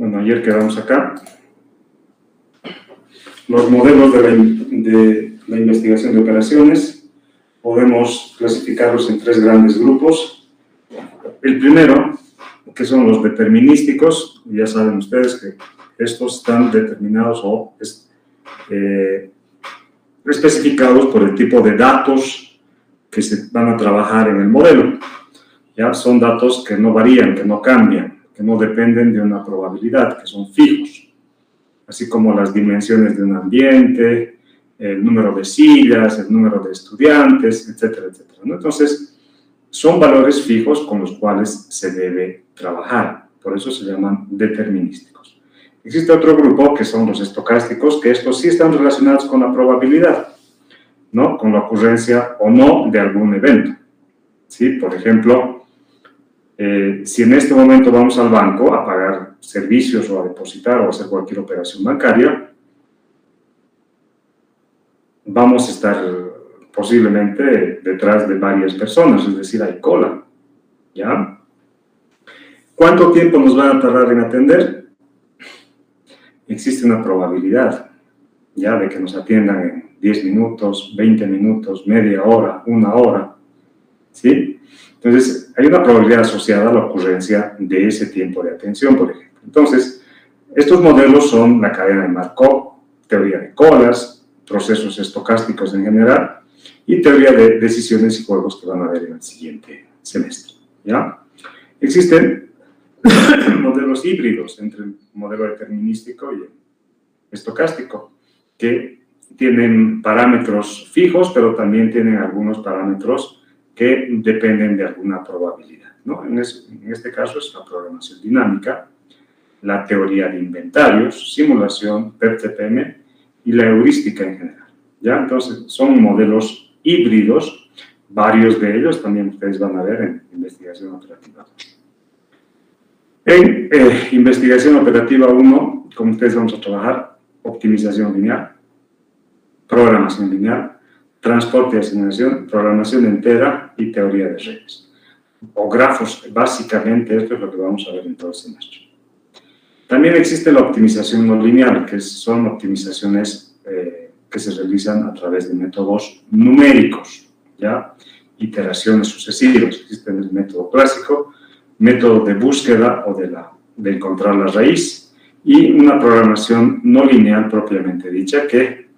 Bueno, ayer quedamos acá. Los modelos de la investigación de operaciones podemos clasificarlos en tres grandes grupos. El primero, que son los determinísticos, ya saben ustedes que estos están determinados o especificados por el tipo de datos que se van a trabajar en el modelo. ¿Ya? Son datos que no varían, que no cambian, que no dependen de una probabilidad, que son fijos. Así como las dimensiones de un ambiente, el número de sillas, el número de estudiantes, etcétera, etcétera, ¿no? Entonces, son valores fijos con los cuales se debe trabajar. Por eso se llaman determinísticos. Existe otro grupo que son los estocásticos, que estos sí están relacionados con la probabilidad, ¿no? Con la ocurrencia o no de algún evento. ¿Sí? Por ejemplo, si en este momento vamos al banco a pagar servicios o a depositar o a hacer cualquier operación bancaria, vamos a estar posiblemente detrás de varias personas, es decir, hay cola, ¿ya? ¿Cuánto tiempo nos van a tardar en atender? Existe una probabilidad, ¿ya? De que nos atiendan en 10 minutos, 20 minutos, media hora, una hora, ¿sí? Entonces, hay una probabilidad asociada a la ocurrencia de ese tiempo de atención, por ejemplo. Entonces, estos modelos son la cadena de Markov, teoría de colas, procesos estocásticos en general, y teoría de decisiones y juegos que van a ver en el siguiente semestre, ¿ya? Existen modelos híbridos entre el modelo determinístico y el estocástico, que tienen parámetros fijos, pero también tienen algunos parámetros que dependen de alguna probabilidad, ¿no? En este caso es la programación dinámica, la teoría de inventarios, simulación, PERT-CPM y la heurística en general, ¿ya? Entonces, son modelos híbridos, varios de ellos también ustedes van a ver en investigación operativa 2. En investigación operativa 1, como ustedes vamos a trabajar, optimización lineal, programación lineal, transporte y asignación, programación entera y teoría de redes. O grafos, básicamente esto es lo que vamos a ver en todo el semestre. También existe la optimización no lineal, que son optimizaciones que se realizan a través de métodos numéricos, ¿ya? Iteraciones sucesivas. Existe el método clásico, método de búsqueda o de encontrar la raíz, y una programación no lineal propiamente dicha que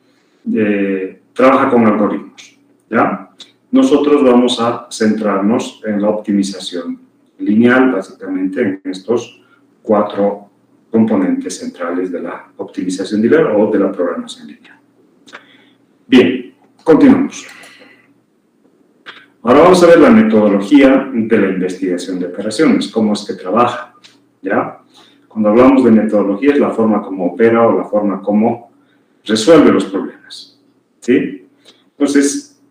trabaja con algoritmos, ¿ya? Nosotros vamos a centrarnos en la optimización lineal, básicamente en estos 4 componentes centrales de la optimización lineal o de la programación lineal. Bien, continuamos. Ahora vamos a ver la metodología de la investigación de operaciones, cómo es que trabaja, ¿ya? Cuando hablamos de metodología es la forma como opera o la forma como resuelve los problemas, ¿sí? Entonces,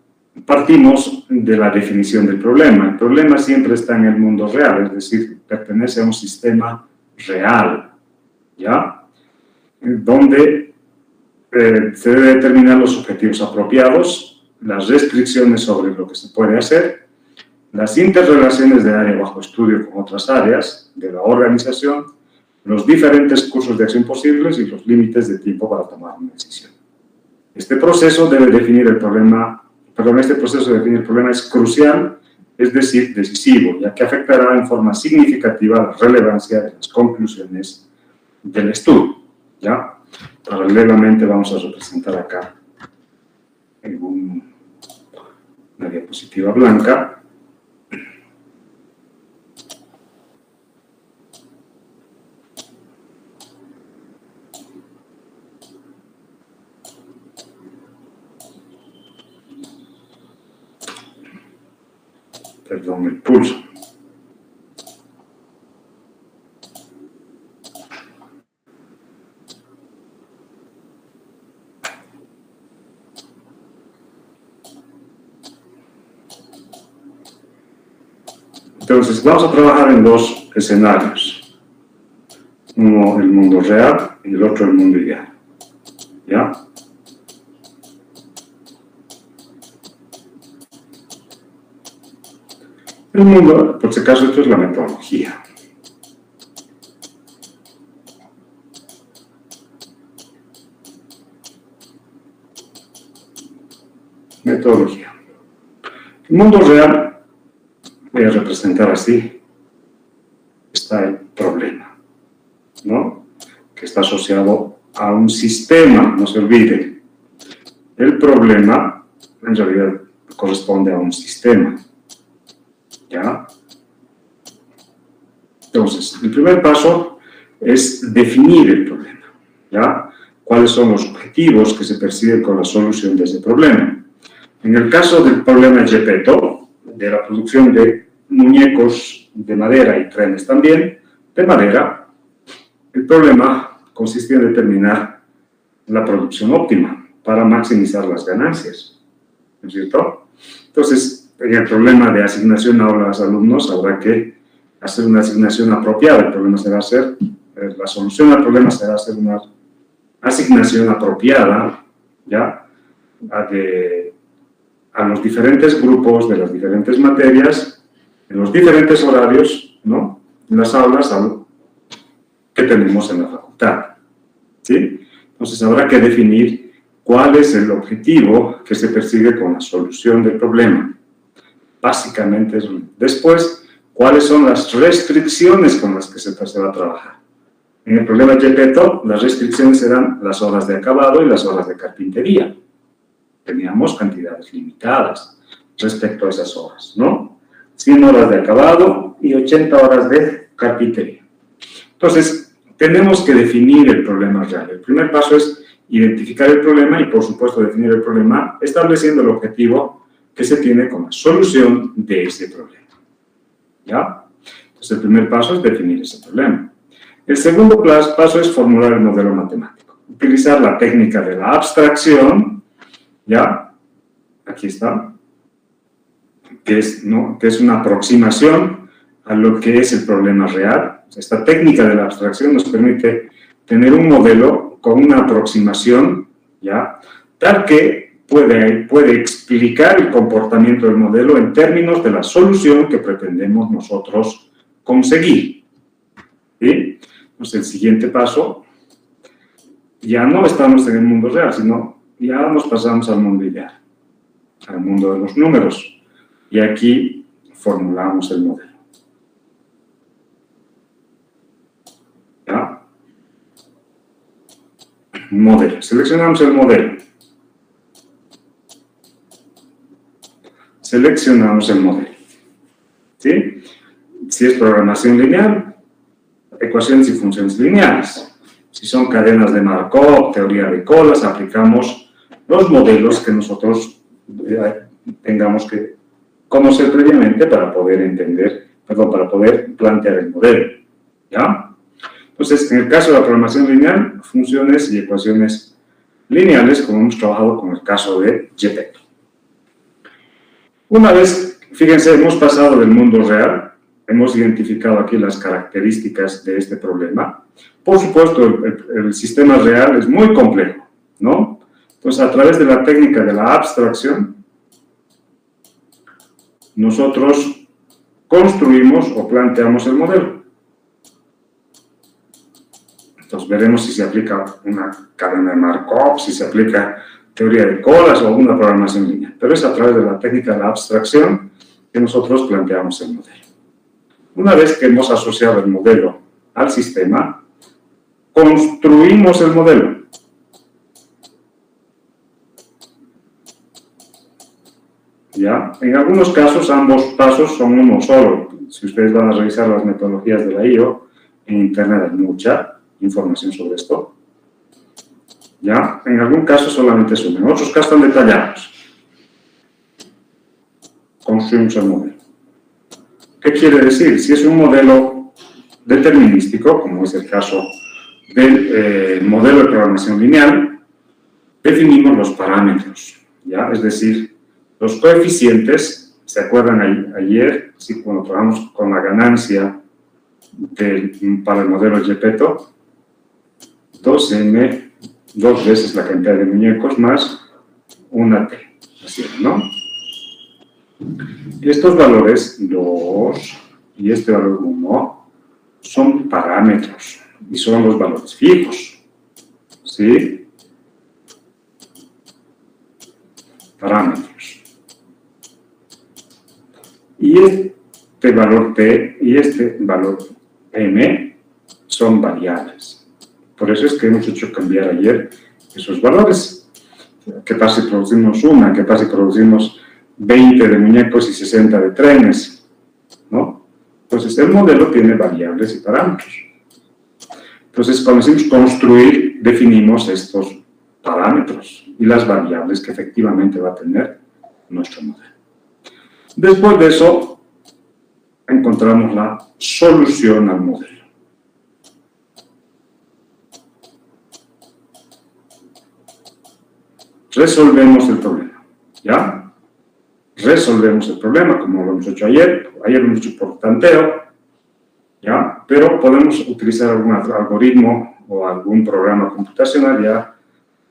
partimos de la definición del problema. El problema siempre está en el mundo real, es decir, pertenece a un sistema real, ¿ya? Donde se debe determinar los objetivos apropiados, las restricciones sobre lo que se puede hacer, las interrelaciones de área bajo estudio con otras áreas de la organización, los diferentes cursos de acción posibles y los límites de tiempo para tomar una decisión. Este proceso debe definir el problema, este proceso de definir el problema es crucial, es decir, decisivo, ya que afectará en forma significativa la relevancia de las conclusiones del estudio, ¿ya? Paralelamente vamos a representar acá en una diapositiva blanca el pulso. Entonces, vamos a trabajar en 2 escenarios. Uno, el mundo real, y el otro, el mundo ideal, ¿ya? El mundo, por si acaso, esto es la metodología. Metodología. El mundo real, voy a representar así, está el problema, ¿no? Que está asociado a un sistema, no se olvide. El problema, en realidad, corresponde a un sistema, ¿ya? Entonces, el primer paso es definir el problema, ¿ya? ¿Cuáles son los objetivos que se persiguen con la solución de ese problema? En el caso del problema Geppetto, de la producción de muñecos de madera y trenes también de madera, el problema consistía en determinar la producción óptima para maximizar las ganancias, ¿no es cierto? Entonces, en el problema de asignación a los alumnos habrá que hacer una asignación apropiada. El problema será hacer, la solución al problema será hacer una asignación apropiada, ¿ya? A los diferentes grupos de las diferentes materias, en los diferentes horarios, ¿no? En las aulas que tenemos en la facultad, ¿sí? Entonces habrá que definir cuál es el objetivo que se persigue con la solución del problema. Básicamente eso. Después, ¿cuáles son las restricciones con las que se va a trabajar? En el problema Geppetto, las restricciones serán las horas de acabado y las horas de carpintería. Teníamos cantidades limitadas respecto a esas horas, ¿no? 100 horas de acabado y 80 horas de carpintería. Entonces, tenemos que definir el problema real. El primer paso es identificar el problema y, por supuesto, definir el problema estableciendo el objetivo que se tiene con la solución de ese problema, ¿ya? Entonces, el primer paso es definir ese problema. El segundo paso es formular el modelo matemático. Utilizar la técnica de la abstracción, ¿ya? Aquí está. Que es una aproximación a lo que es el problema real. Esta técnica de la abstracción nos permite tener un modelo con una aproximación, ¿ya? Tal que puede explicar el comportamiento del modelo en términos de la solución que pretendemos nosotros conseguir, ¿sí? Entonces, el siguiente paso, ya no estamos en el mundo real, sino ya nos pasamos al mundo ideal, al mundo de los números. Y aquí formulamos el modelo. ¿Ya? Modelo. Seleccionamos el modelo. Seleccionamos el modelo. ¿Sí? Si es programación lineal, ecuaciones y funciones lineales. Si son cadenas de Markov, teoría de colas, aplicamos los modelos que nosotros tengamos que conocer previamente para poder para poder plantear el modelo, ¿ya? Entonces, en el caso de la programación lineal, funciones y ecuaciones lineales, como hemos trabajado con el caso de Geppetto. Una vez, fíjense, hemos pasado del mundo real, hemos identificado aquí las características de este problema. Por supuesto, el sistema real es muy complejo, ¿no? Entonces, a través de la técnica de la abstracción, nosotros construimos o planteamos el modelo. Entonces veremos si se aplica una cadena de Markov, si se aplica teoría de colas o una programación lineal. Pero es a través de la técnica de la abstracción que nosotros planteamos el modelo. Una vez que hemos asociado el modelo al sistema, construimos el modelo. ¿Ya? En algunos casos, ambos pasos son uno solo. Si ustedes van a revisar las metodologías de la IO, en Internet hay mucha información sobre esto. ¿Ya? En algún caso solamente es uno. En otros casos están detallados. Construimos el modelo. ¿Qué quiere decir? Si es un modelo determinístico, como es el caso del modelo de programación lineal, definimos los parámetros. ¿Ya? Es decir, los coeficientes, ¿se acuerdan ayer? Sí, cuando trabajamos con la ganancia para el modelo Geppetto, 2m, 2 veces la cantidad de muñecos más una t, así, ¿no? Estos valores, 2 y este valor 1, son parámetros y son los valores fijos, ¿sí? parámetros. Y este valor P y este valor M son variables. Por eso es que hemos hecho cambiar ayer esos valores. ¿Qué pasa si producimos una? ¿Qué pasa si producimos 20 de muñecos y 60 de trenes? ¿No? Entonces, el modelo tiene variables y parámetros. Entonces, cuando decimos construir, definimos estos parámetros y las variables que efectivamente va a tener nuestro modelo. Después de eso, encontramos la solución al modelo. Resolvemos el problema, ¿ya? Resolvemos el problema, como lo hemos hecho ayer. Ayer lo hemos hecho por tanteo, ¿ya? Pero podemos utilizar algún algoritmo o algún programa computacional, ¿ya?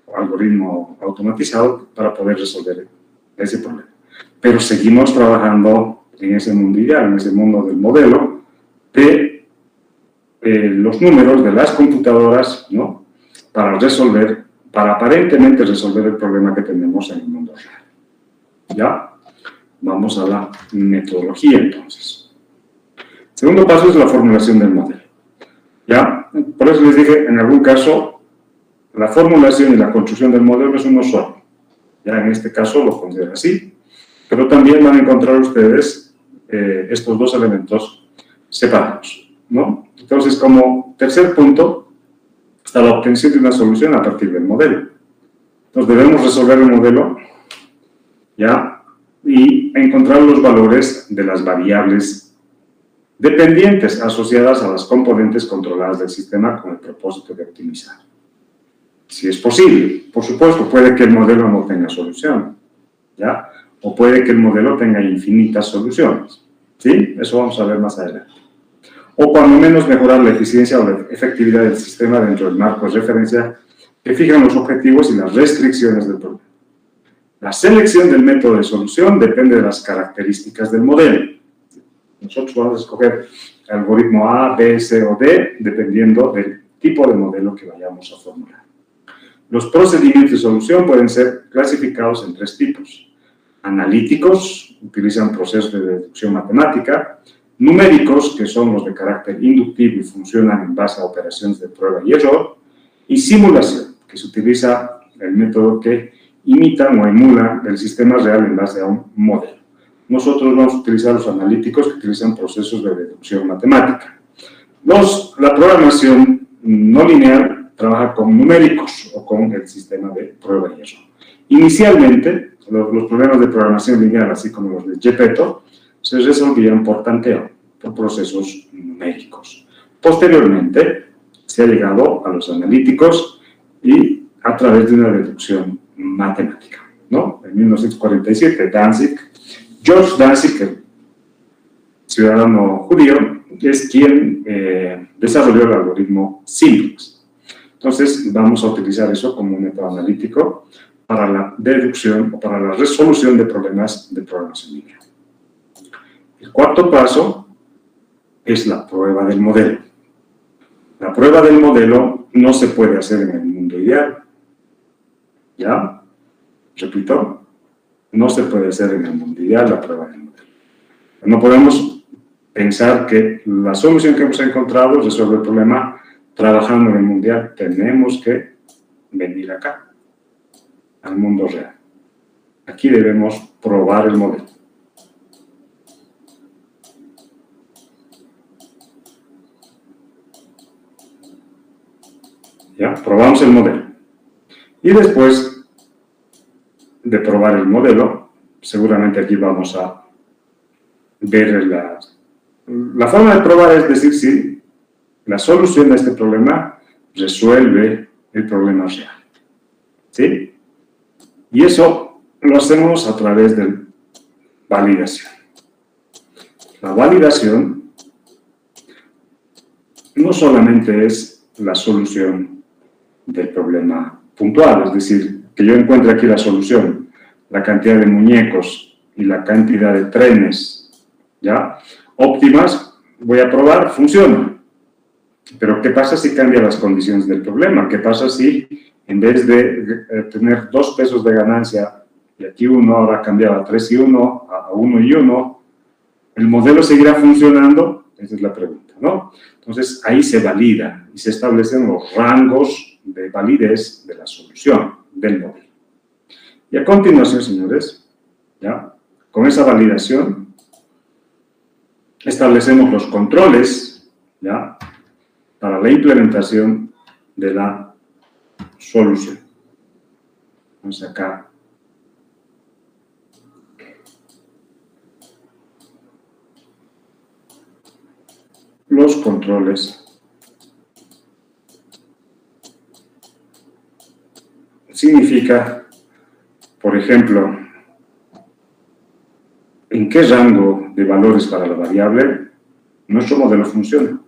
O algoritmo automatizado para poder resolver ese problema. Pero seguimos trabajando en ese mundo ideal, en ese mundo del modelo, de los números de las computadoras, ¿no? Para aparentemente resolver el problema que tenemos en el mundo real. ¿Ya? Vamos a la metodología, entonces. Segundo paso es la formulación del modelo. ¿Ya? Por eso les dije, en algún caso, la formulación y la construcción del modelo es uno solo. Ya en este caso lo considero así, pero también van a encontrar ustedes estos dos elementos separados, ¿no? Entonces, como tercer punto, está la obtención de una solución a partir del modelo. Entonces, debemos resolver el modelo, ¿ya? Y encontrar los valores de las variables dependientes asociadas a las componentes controladas del sistema con el propósito de optimizar. Si es posible, por supuesto, puede que el modelo no tenga solución, ¿ya? O puede que el modelo tenga infinitas soluciones, ¿sí? Eso vamos a ver más adelante. O cuando menos mejorar la eficiencia o la efectividad del sistema dentro del marco de referencia que fijan los objetivos y las restricciones del problema. La selección del método de solución depende de las características del modelo. Nosotros vamos a escoger el algoritmo A, B, C o D, dependiendo del tipo de modelo que vayamos a formular. Los procedimientos de solución pueden ser clasificados en tres tipos. Analíticos, utilizan procesos de deducción matemática. Numéricos, que son los de carácter inductivo y funcionan en base a operaciones de prueba y error. Y simulación, que se utiliza el método que imitan o emulan el sistema real en base a un modelo. Nosotros vamos a utilizar los analíticos que utilizan procesos de deducción matemática. La programación no lineal trabaja con numéricos o con el sistema de prueba y error. Inicialmente, los problemas de programación lineal, así como los de Gepetto, se resolvían por tanteo, por procesos numéricos. Posteriormente, se ha llegado a los analíticos y a través de una deducción matemática, ¿no? En 1947, George Danzig, el ciudadano judío, es quien desarrolló el algoritmo Simplex. Entonces, vamos a utilizar eso como un método analítico para la deducción o para la resolución de problemas de programación lineal. El cuarto paso es la prueba del modelo. La prueba del modelo no se puede hacer en el mundo ideal. ¿Ya? Repito, no se puede hacer en el mundo ideal la prueba del modelo. No podemos pensar que la solución que hemos encontrado resuelve el problema trabajando en el mundial. Tenemos que venir acá, al mundo real. Aquí debemos probar el modelo. ¿Ya? Probamos el modelo. Y después de probar el modelo, seguramente aquí vamos a ver la forma de probar, es decir, si la solución a este problema resuelve el problema real. ¿Sí? Y eso lo hacemos a través de validación. La validación no solamente es la solución del problema puntual, es decir, que yo encuentre aquí la solución, la cantidad de muñecos y la cantidad de trenes, ¿ya? Óptimas, voy a probar, funciona. Pero ¿qué pasa si cambia las condiciones del problema? ¿Qué pasa si en vez de tener 2 pesos de ganancia y aquí 1 ahora cambiado a 3 y 1, a 1 y 1, ¿el modelo seguirá funcionando? Esa es la pregunta, ¿no? Entonces, ahí se valida y se establecen los rangos de validez de la solución del modelo. Y a continuación, señores, ¿ya? Con esa validación, establecemos los controles, ¿ya? Para la implementación de la solución. Vamos acá. Los controles significa, por ejemplo, en qué rango de valores para la variable nuestro modelo funciona,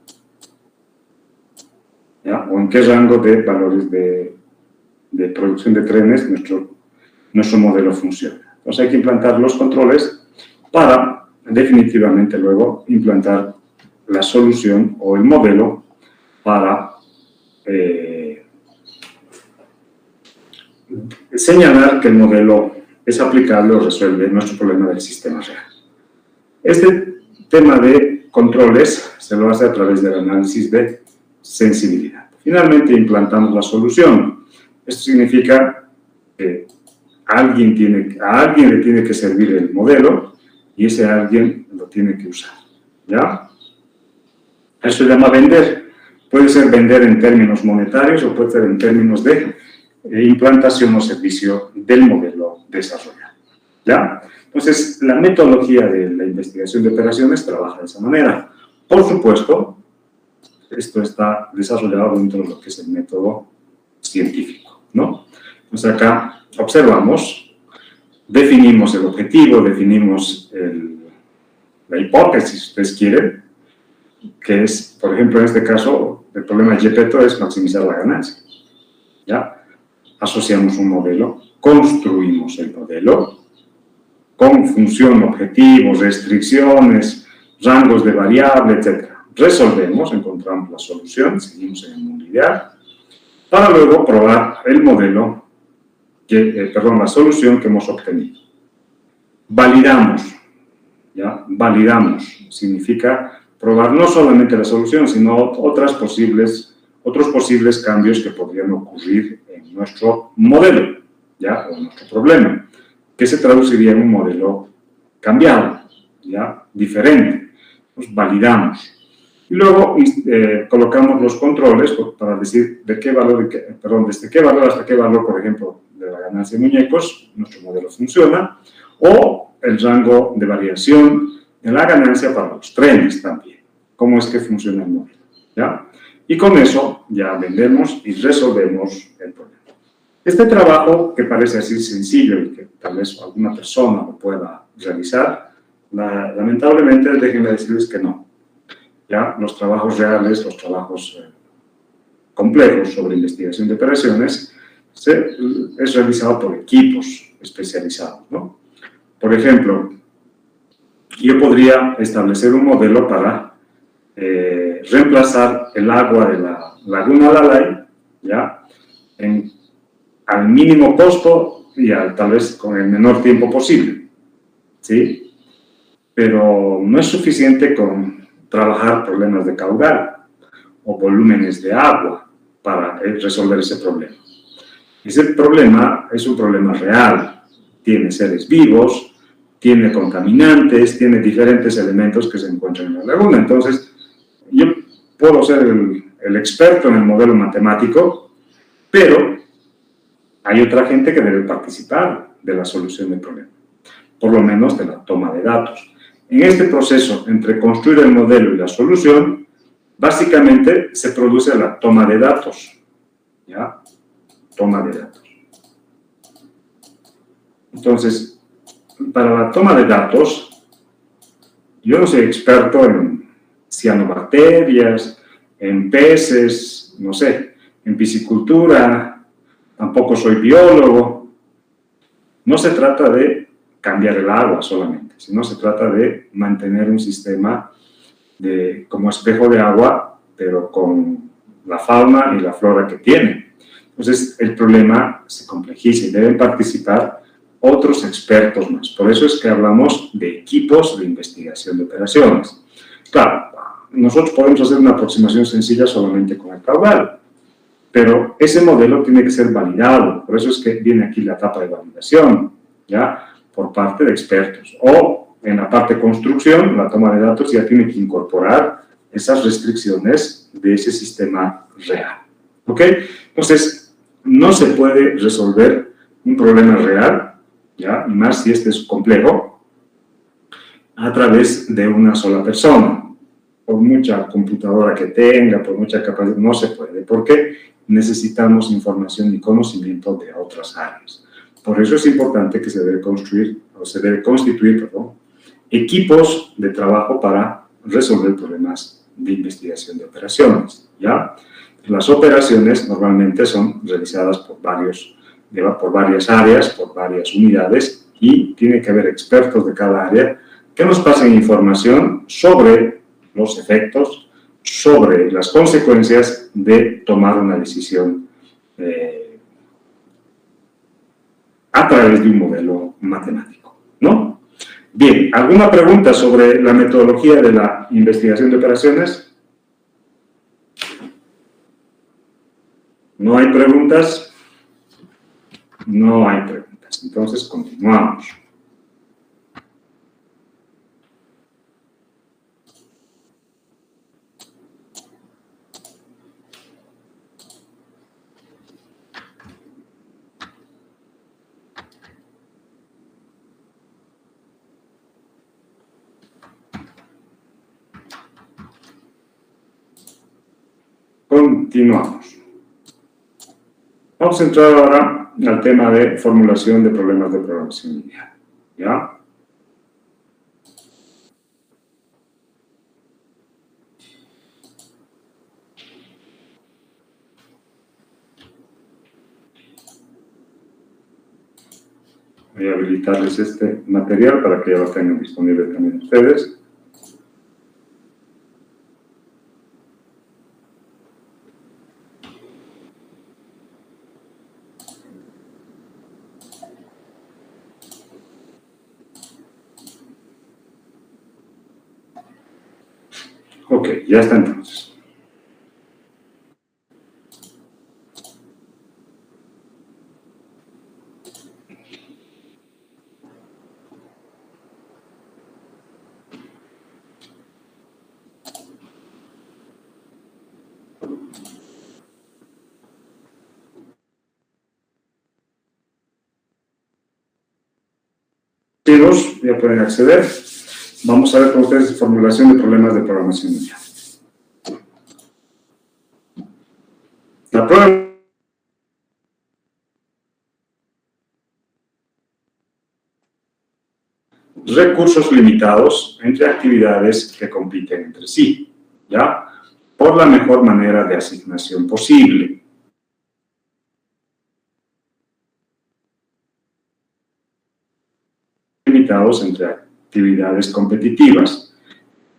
¿ya? O en qué rango de valores de producción de trenes nuestro modelo funciona. Entonces hay que implantar los controles para definitivamente luego implantar la solución o el modelo para señalar que el modelo es aplicable o resuelve nuestro problema del sistema real. Este tema de controles se lo hace a través del análisis de sensibilidad. Finalmente implantamos la solución. Esto significa que a alguien le tiene que servir el modelo y ese alguien lo tiene que usar, ¿ya? Eso se llama vender. Puede ser vender en términos monetarios o puede ser en términos de implantación o servicio del modelo desarrollado, ¿ya? Entonces, la metodología de la investigación de operaciones trabaja de esa manera. Por supuesto, esto está desarrollado dentro de lo que es el método científico, ¿no? Entonces, acá observamos, definimos el objetivo, definimos la hipótesis, si ustedes quieren, que es, por ejemplo, en este caso, el problema de Gepetto es maximizar la ganancia, ¿ya? Asociamos un modelo, construimos el modelo, con función, objetivos, restricciones, rangos de variable, etc. Resolvemos, encontramos la solución, seguimos en el mundo ideal, para luego probar el modelo, la solución que hemos obtenido. Validamos, ¿ya? Validamos significa probar no solamente la solución, sino otros posibles cambios que podrían ocurrir en nuestro modelo, ¿ya? O en nuestro problema, que se traduciría en un modelo cambiado, ¿ya? Diferente. Pues validamos. Y luego colocamos los controles para decir desde qué valor hasta qué valor, por ejemplo, de la ganancia de muñecos, nuestro modelo funciona, o el rango de variación de la ganancia para los trenes también. Cómo es que funciona el modelo, ¿ya? Y con eso ya vendemos y resolvemos el problema. Este trabajo, que parece así sencillo y que tal vez alguna persona lo pueda realizar, lamentablemente déjenme decirles que no. ¿Ya? Los trabajos reales, los trabajos complejos sobre investigación de operaciones, es realizado por equipos especializados, ¿no? Por ejemplo, yo podría establecer un modelo para reemplazar el agua de la laguna Lalay, ¿ya? Al mínimo costo y tal vez con el menor tiempo posible, ¿sí? Pero no es suficiente con trabajar problemas de caudal o volúmenes de agua para resolver ese problema. Ese problema es un problema real, tiene seres vivos, tiene contaminantes, tiene diferentes elementos que se encuentran en la laguna. Entonces, yo puedo ser el experto en el modelo matemático, pero hay otra gente que debe participar de la solución del problema, por lo menos de la toma de datos. En este proceso, entre construir el modelo y la solución, básicamente se produce la toma de datos, ¿ya? Toma de datos. Entonces, para la toma de datos, yo no soy experto en cianobacterias, en peces, no sé, en piscicultura, tampoco soy biólogo. No se trata de cambiar el agua solamente, sino se trata de mantener un sistema como espejo de agua, pero con la fauna y la flora que tiene. Entonces, el problema se complejiza y deben participar otros expertos más. Por eso es que hablamos de equipos de investigación de operaciones. Claro, nosotros podemos hacer una aproximación sencilla solamente con el caudal, pero ese modelo tiene que ser validado. Por eso es que viene aquí la etapa de validación, ¿ya? Por parte de expertos. O en la parte de construcción, la toma de datos ya tiene que incorporar esas restricciones de ese sistema real. ¿Ok? Entonces, no se puede resolver un problema real, ¿ya? Y más si este es complejo, a través de una sola persona. Por mucha computadora que tenga, por mucha capacidad, no se puede. ¿Por qué? Necesitamos información y conocimiento de otras áreas. Por eso es importante que se debe constituir, equipos de trabajo para resolver problemas de investigación de operaciones, ¿ya? Las operaciones normalmente son realizadas por varias áreas, por varias unidades, y tiene que haber expertos de cada área que nos pasen información sobre los efectos, sobre las consecuencias de tomar una decisión a través de un modelo matemático, ¿no? Bien, ¿alguna pregunta sobre la metodología de la investigación de operaciones? ¿No hay preguntas? No hay preguntas. Entonces, continuamos. Continuamos. Vamos a entrar ahora al tema de formulación de problemas de programación lineal, ¿ya? Voy a habilitarles este material para que ya lo tengan disponible también ustedes. Ok, ya está entonces. Ya pueden acceder. Vamos a ver con ustedes formulación de problemas de programación lineal. La prueba recursos limitados entre actividades que compiten entre sí, ¿ya? Por la mejor manera de asignación posible. Limitados entre actividades competitivas.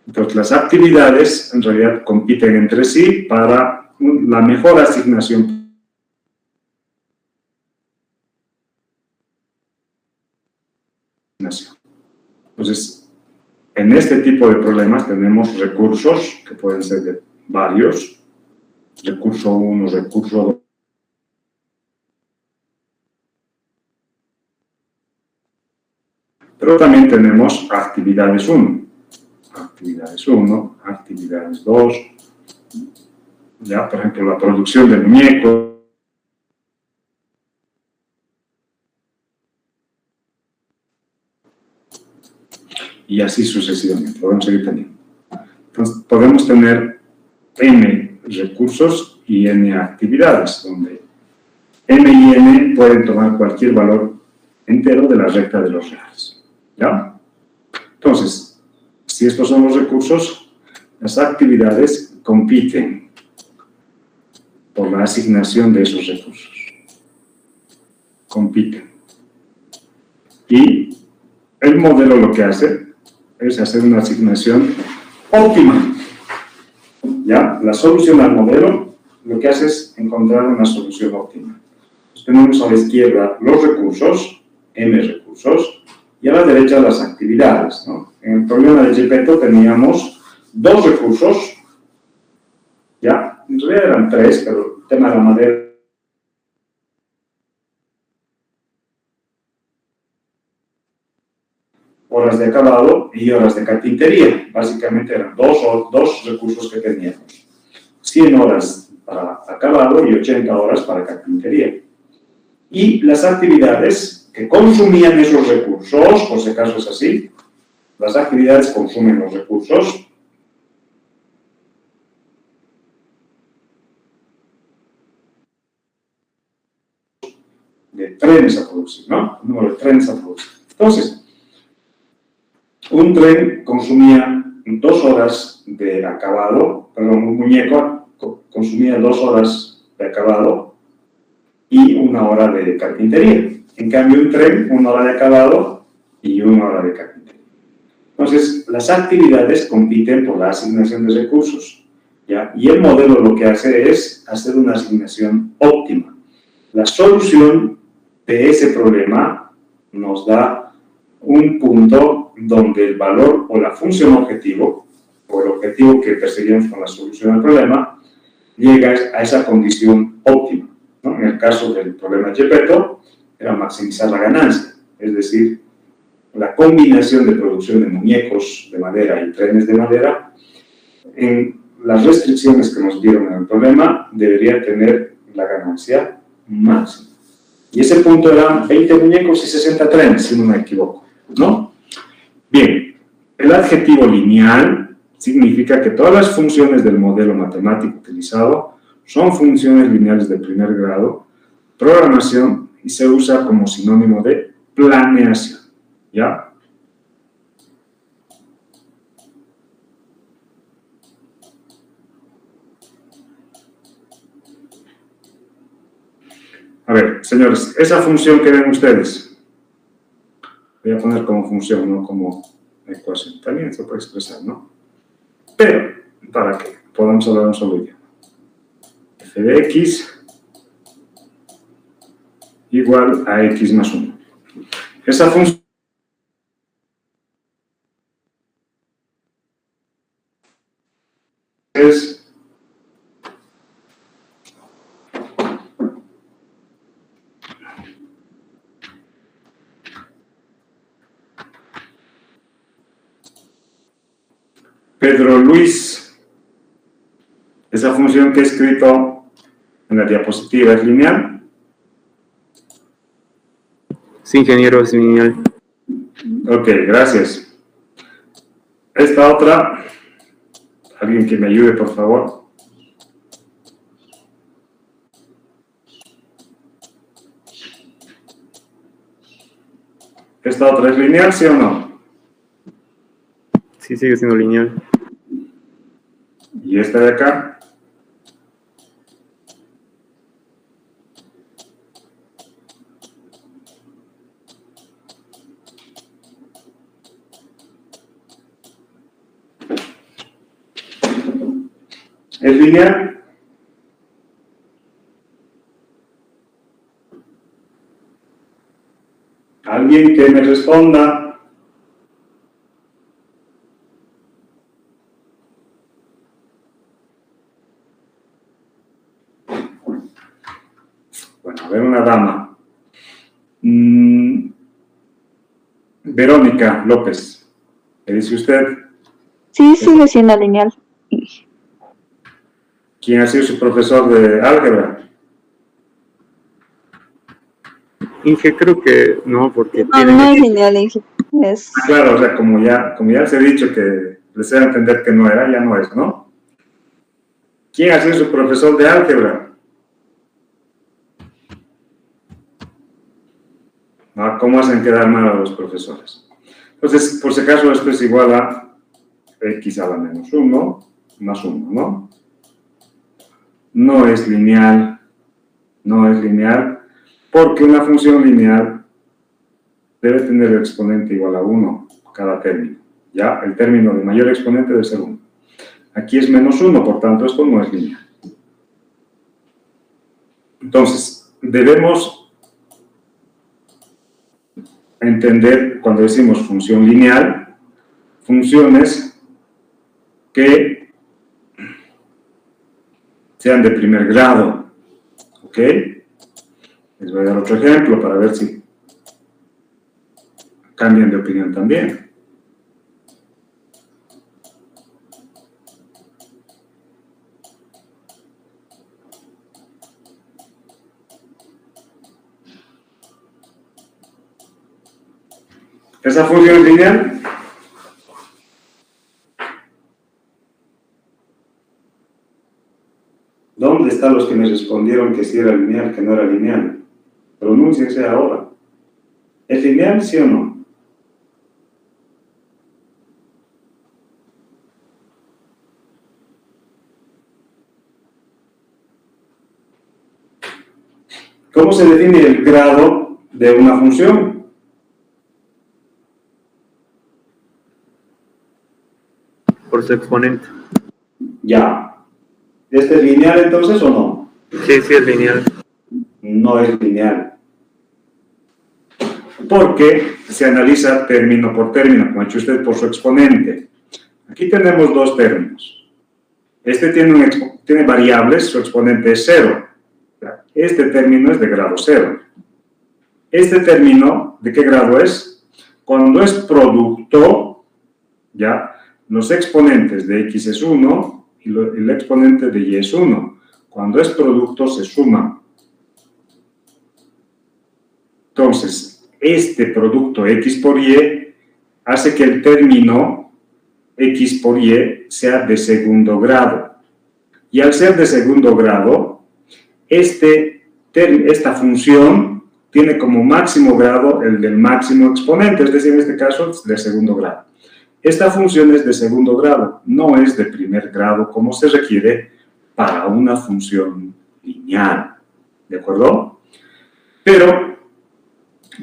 Entonces, las actividades en realidad compiten entre sí para la mejor asignación. Entonces, en este tipo de problemas tenemos recursos que pueden ser de varios, recurso 1, recurso 2. Pero también tenemos actividades 1, actividades 2, ya, por ejemplo, la producción de muñecos. Y así sucesivamente, podemos seguir teniendo. Entonces, podemos tener n recursos y n actividades, donde m y n pueden tomar cualquier valor entero de la recta de los reales, ¿ya? Entonces, si estos son los recursos, las actividades compiten por la asignación de esos recursos. Compiten. Y el modelo lo que hace es hacer una asignación óptima. ¿Ya? La solución al modelo lo que hace es encontrar una solución óptima. Tenemos a la izquierda los recursos m recursos, y a la derecha las actividades, ¿no? En el problema de Gepetto teníamos 2 recursos, ya, en realidad eran 3, pero el tema de la madera horas de acabado y horas de carpintería. Básicamente eran dos recursos que teníamos. 100 horas para acabado y 80 horas para carpintería. Y las actividades que consumían esos recursos, por si acaso es así, las actividades consumen los recursos. De trenes a producir, ¿no? El número de trenes a producir. Entonces, un tren consumía 2 horas de acabado, perdón, un muñeco consumía 2 horas de acabado y 1 hora de carpintería. En cambio, un tren, 1 hora de acabado y 1 hora de carpintería. Entonces, las actividades compiten por la asignación de recursos, ¿ya? Y el modelo lo que hace es hacer una asignación óptima. La solución de ese problema nos da un punto donde el valor o la función objetivo, o el objetivo que perseguimos con la solución al problema, llega a esa condición óptima, ¿no? En el caso del problema de Gepetto, era maximizar la ganancia, es decir, la combinación de producción de muñecos de madera y trenes de madera, en las restricciones que nos dieron en el problema, debería tener la ganancia máxima. Y ese punto era 20 muñecos y 60 trenes, si no me equivoco, ¿no? Bien, el adjetivo lineal significa que todas las funciones del modelo matemático utilizado son funciones lineales de primer grado, programación, y se usa como sinónimo de planeación, ¿ya? A ver, señores, esa función que ven ustedes, voy a poner como función, no como ecuación, también se puede expresar, ¿no? Pero, para que podamos hablar un solo idioma. F de x igual a x más 1. Esa función es Pedro Luis. Esa función que he escrito en la diapositiva es lineal. Sí, ingeniero, es lineal. Ok, gracias. Esta otra, alguien que me ayude, por favor. ¿Esta otra es lineal, sí o no? Sí, sigue siendo lineal. ¿Y esta de acá? ¿Es lineal? Alguien que me responda. Bueno, a ver, una dama. Verónica López. ¿Qué dice usted? Sí, sigue siendo lineal. ¿Quién ha sido su profesor de álgebra? Inge, creo que no, porque No, no es lineal, Inge. Es... Claro, o sea, como ya les he dicho que les he de entender que no era, ya no es, ¿no? ¿Quién ha sido su profesor de álgebra? ¿No? ¿Cómo hacen quedar mal a los profesores? Entonces, por si acaso, esto es igual a x a la menos 1 más 1, ¿no? No es lineal, porque una función lineal debe tener el exponente igual a 1 cada término, ¿ya? El término de mayor exponente debe ser 1. Aquí es menos 1, por tanto, esto no es lineal. Entonces, debemos entender cuando decimos función lineal, funciones que sean de primer grado, ¿ok? Les voy a dar otro ejemplo para ver si cambian de opinión también. ¿Esa función es lineal? ¿Dónde están los que me respondieron que sí era lineal, que no era lineal? Pronúnciense ahora. ¿Es lineal, sí o no? ¿Cómo se define el grado de una función? Por su exponente. Ya. ¿Este es lineal entonces o no? Sí, sí es lineal. No es lineal. Porque se analiza término por término, como ha hecho usted por su exponente. Aquí tenemos dos términos. Este tiene variables, su exponente es 0. Este término es de grado 0. Este término, ¿de qué grado es? Cuando es producto, ¿ya? Los exponentes de x es 1 y el exponente de y es 1. Cuando es producto se suman. Entonces, este producto x por y hace que el término x por y sea de segundo grado. Y al ser de segundo grado, esta función tiene como máximo grado el del máximo exponente, es decir, en este caso, de segundo grado. Esta función es de segundo grado, no es de primer grado, como se requiere para una función lineal. ¿De acuerdo? Pero,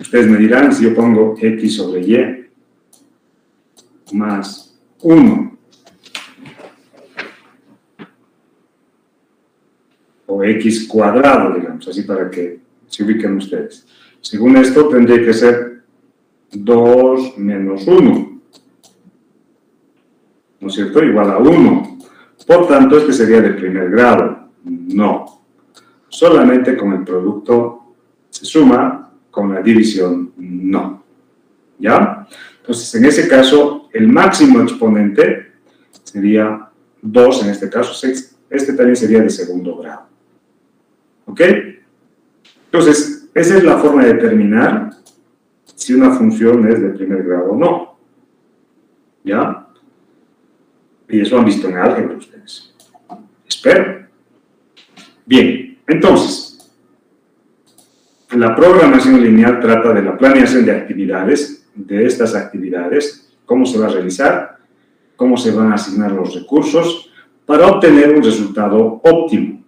ustedes me dirán, si yo pongo x sobre y más 1, o x cuadrado, digamos, así para que se ubiquen ustedes. Según esto, tendría que ser 2 menos 1. ¿No es cierto? Igual a 1. Por tanto, este sería de primer grado. No. Solamente con el producto se suma, con la división no. ¿Ya? Entonces, en ese caso, el máximo exponente sería 2, en este caso, este también sería de segundo grado. ¿Ok? Entonces, esa es la forma de determinar si una función es de primer grado o no. ¿Ya? Y eso han visto en álgebra ustedes. Espero. Bien, entonces, la programación lineal trata de la planeación de actividades, de estas actividades, cómo se va a realizar, cómo se van a asignar los recursos para obtener un resultado óptimo.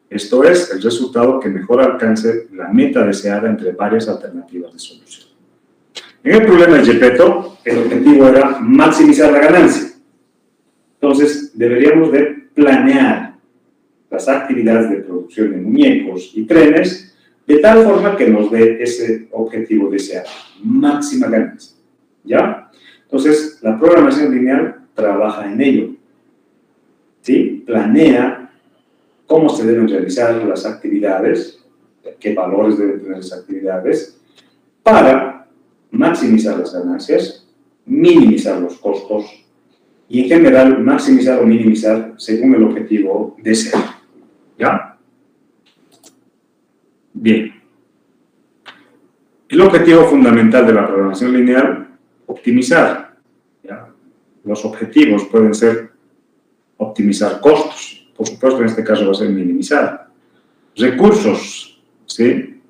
Esto es, el resultado que mejor alcance la meta deseada entre varias alternativas de solución. En el problema de Gepetto, el objetivo era maximizar la ganancia. Entonces, deberíamos de planear las actividades de producción de muñecos y trenes de tal forma que nos dé ese objetivo deseado, máxima ganancia. ¿Ya? Entonces, la programación lineal trabaja en ello. ¿Sí? Planea cómo se deben realizar las actividades, qué valores deben tener las actividades, para maximizar las ganancias, minimizar los costos y en general maximizar o minimizar según el objetivo deseado. ¿Ya? Bien. El objetivo fundamental de la programación lineal, optimizar. ¿Ya? Los objetivos pueden ser optimizar costos, por supuesto en este caso va a ser minimizar. Recursos, ¿sí?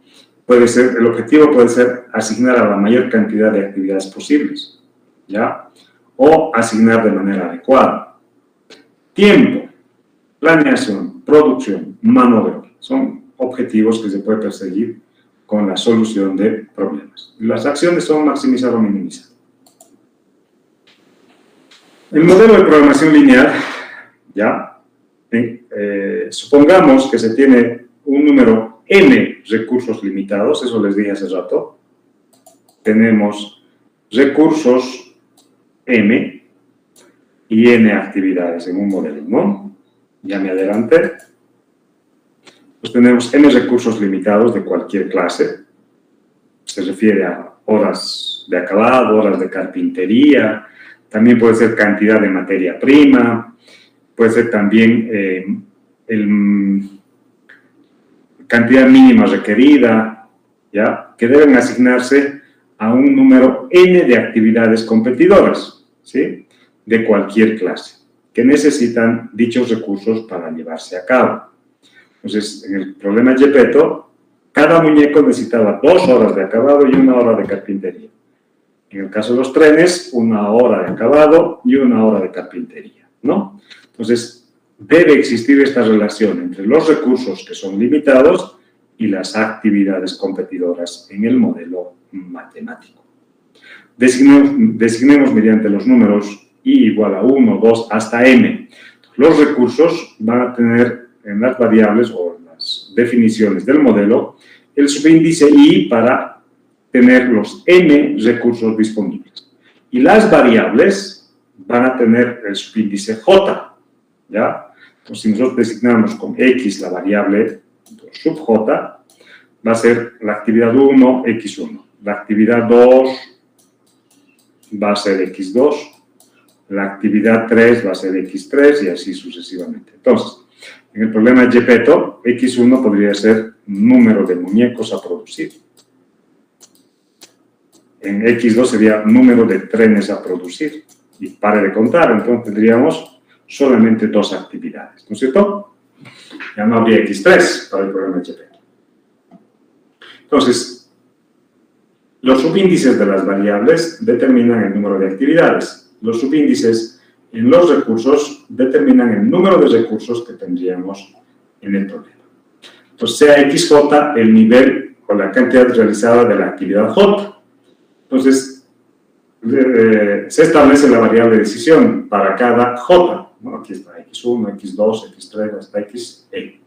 El objetivo puede ser asignar a la mayor cantidad de actividades posibles, ¿ya? O asignar de manera adecuada. Tiempo, planeación, producción, mano de obra. Son objetivos que se puede perseguir con la solución de problemas. Las acciones son maximizar o minimizar. El modelo de programación lineal, ¿ya? Supongamos que se tiene un número n recursos limitados, eso les dije hace rato, ¿ok? tenemos recursos M y N actividades en un modelo, ¿no? Ya me adelanté. Pues tenemos N recursos limitados de cualquier clase. Se refiere a horas de acabado, horas de carpintería, también puede ser cantidad de materia prima, puede ser también cantidad mínima requerida, ¿ya? Que deben asignarse a un número N de actividades competidoras, ¿sí? De cualquier clase, que necesitan dichos recursos para llevarse a cabo. Entonces, en el problema de Gepetto, cada muñeco necesitaba 2 horas de acabado y 1 hora de carpintería. En el caso de los trenes, 1 hora de acabado y 1 hora de carpintería, ¿no? Entonces, debe existir esta relación entre los recursos que son limitados y las actividades competidoras en el modelo matemático. Designemos mediante los números i igual a 1, 2, hasta m. Los recursos van a tener en las variables o en las definiciones del modelo el subíndice i para tener los m recursos disponibles. Y las variables van a tener el subíndice j, ¿ya? Entonces, si nosotros designamos con x la variable sub j, va a ser la actividad 1, x1. La actividad 2 va a ser x2. La actividad 3 va a ser x3 y así sucesivamente. Entonces, en el problema de Gepetto, x1 podría ser número de muñecos a producir. En x2 sería número de trenes a producir. Y pare de contar, entonces tendríamos solamente 2 actividades, ¿no es cierto? Ya no habría x3 para el problema de Gepetto. Entonces, los subíndices de las variables determinan el número de actividades. Los subíndices en los recursos determinan el número de recursos que tendríamos en el problema. Entonces, sea xj el nivel o la cantidad realizada de la actividad j. Entonces, se establece la variable de decisión para cada j. Bueno, aquí está x1, x2, x3, hasta xn.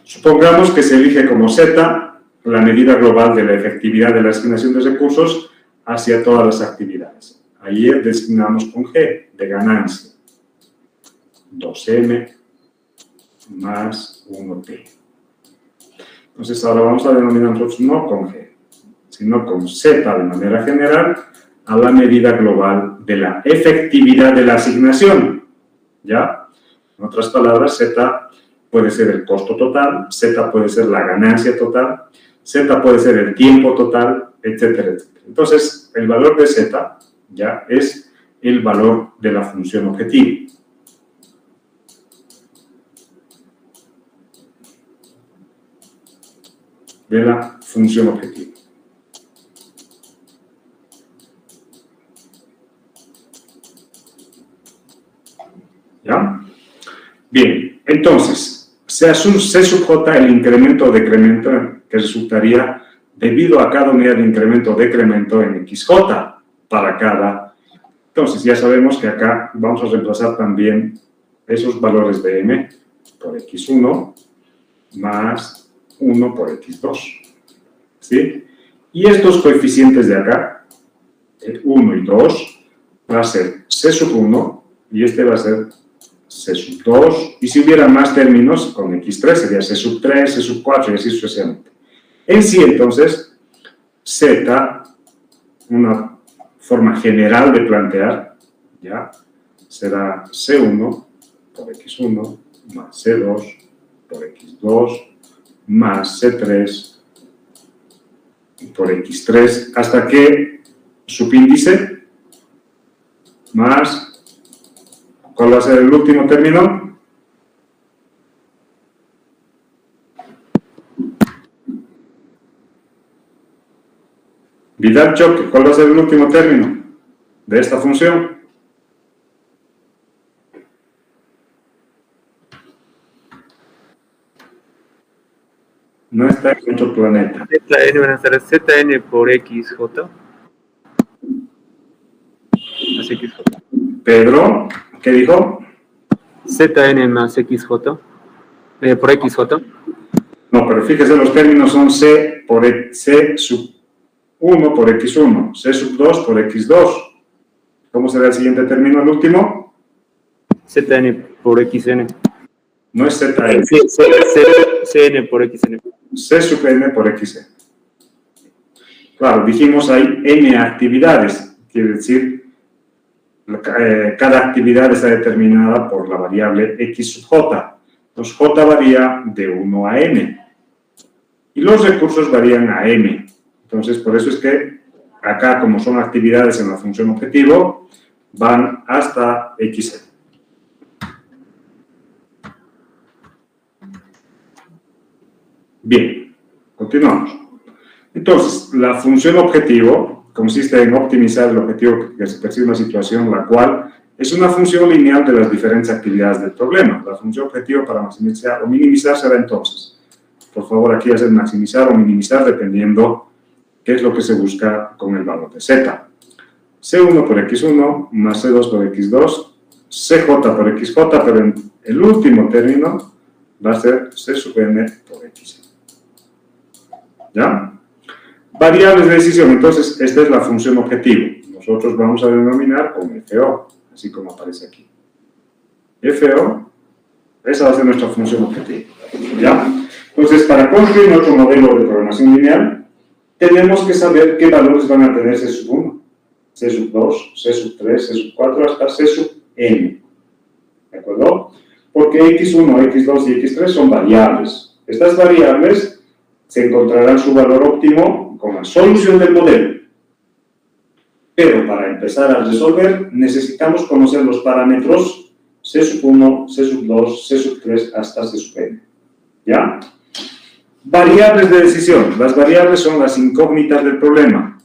Supongamos que se elige como z la medida global de la efectividad de la asignación de recursos hacia todas las actividades. Ahí designamos con G de ganancia 2m más 1t. Entonces ahora vamos a denominar nosotros no con G, sino con z de manera general a la medida global de la efectividad de la asignación. ¿Ya? En otras palabras, z puede ser el costo total, z puede ser la ganancia total, z puede ser el tiempo total, etcétera, etcétera. Entonces, el valor de z ya es el valor de la función objetivo. De la función objetiva. ¿Ya? Bien, entonces, se asume C sub j el incremento o decremento que resultaría debido a cada unidad de incremento o decremento en xj para cada. Entonces, ya sabemos que acá vamos a reemplazar también esos valores de m por x1 más 1 por x2. ¿Sí? Y estos coeficientes de acá, el 1 y 2, va a ser C sub 1 y este va a ser C sub 2. Y si hubiera más términos, con x3 sería C sub 3, C sub 4 y así sucesivamente. En sí, entonces, z, una forma general de plantear, ¿ya? Será C1 por x1 más C2 por x2 más C3 por x3, hasta que subíndice más, ¿cuál va a ser el último término? Vidal-Choque, ¿cuál va a ser el último término de esta función? No está en otro planeta. Zn van a ser Zn por xj. Más xj. Pedro, ¿qué dijo? Zn más xj. Por xj. No, pero fíjese, los términos son C sub 1 por X1, C sub 2 por X2. ¿Cómo será el siguiente término, el último? Zn por xn. No es Zn. Cn por xn. C sub n por xn. Claro, dijimos hay n actividades, quiere decir, cada actividad está determinada por la variable x sub j. Entonces, j varía de 1 a n. Y los recursos varían a m. Entonces, por eso es que acá, como son actividades en la función objetivo, van hasta xn. Bien, continuamos. Entonces, la función objetivo consiste en optimizar el objetivo que se percibe una situación, la cual es una función lineal de las diferentes actividades del problema. La función objetivo para maximizar o minimizar será entonces, por favor, aquí hacer maximizar o minimizar dependiendo qué es lo que se busca con el valor de z. C1 por x1 más C2 por x2, CJ por xj, pero en el último término va a ser C sub n por x. ¿Ya? Variables de decisión, entonces esta es la función objetivo. Nosotros vamos a denominar como FO, así como aparece aquí. FO, esa va a ser nuestra función objetivo. ¿Ya? Entonces, para construir nuestro modelo de programación lineal, tenemos que saber qué valores van a tener C sub 1, C sub 2, C sub 3, C sub 4, hasta C sub n. ¿De acuerdo? Porque x1, x2 y x3 son variables. Estas variables se encontrarán su valor óptimo con la solución del modelo. Pero para empezar a resolver, necesitamos conocer los parámetros C sub 1, C sub 2, C sub 3 hasta C sub n. ¿Ya? Variables de decisión. Las variables son las incógnitas del problema.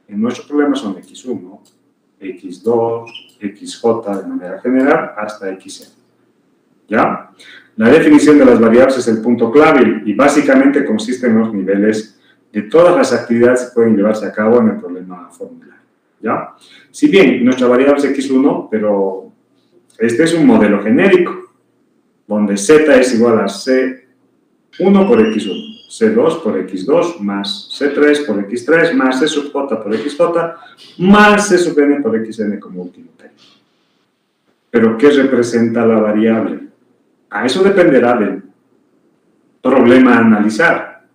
En nuestro problema son x1, x2, xj de manera general hasta xn. ¿Ya? La definición de las variables es el punto clave y básicamente consiste en los niveles de todas las actividades que pueden llevarse a cabo en el problema formulario. ¿Ya? Si bien nuestra variable es x1, pero este es un modelo genérico, donde z es igual a c1 por x1, c2 por x2, más c3 por x3, más c sub j por xj, más c sub n por xn como último término. ¿Pero qué representa la variable? A eso dependerá del problema a analizar.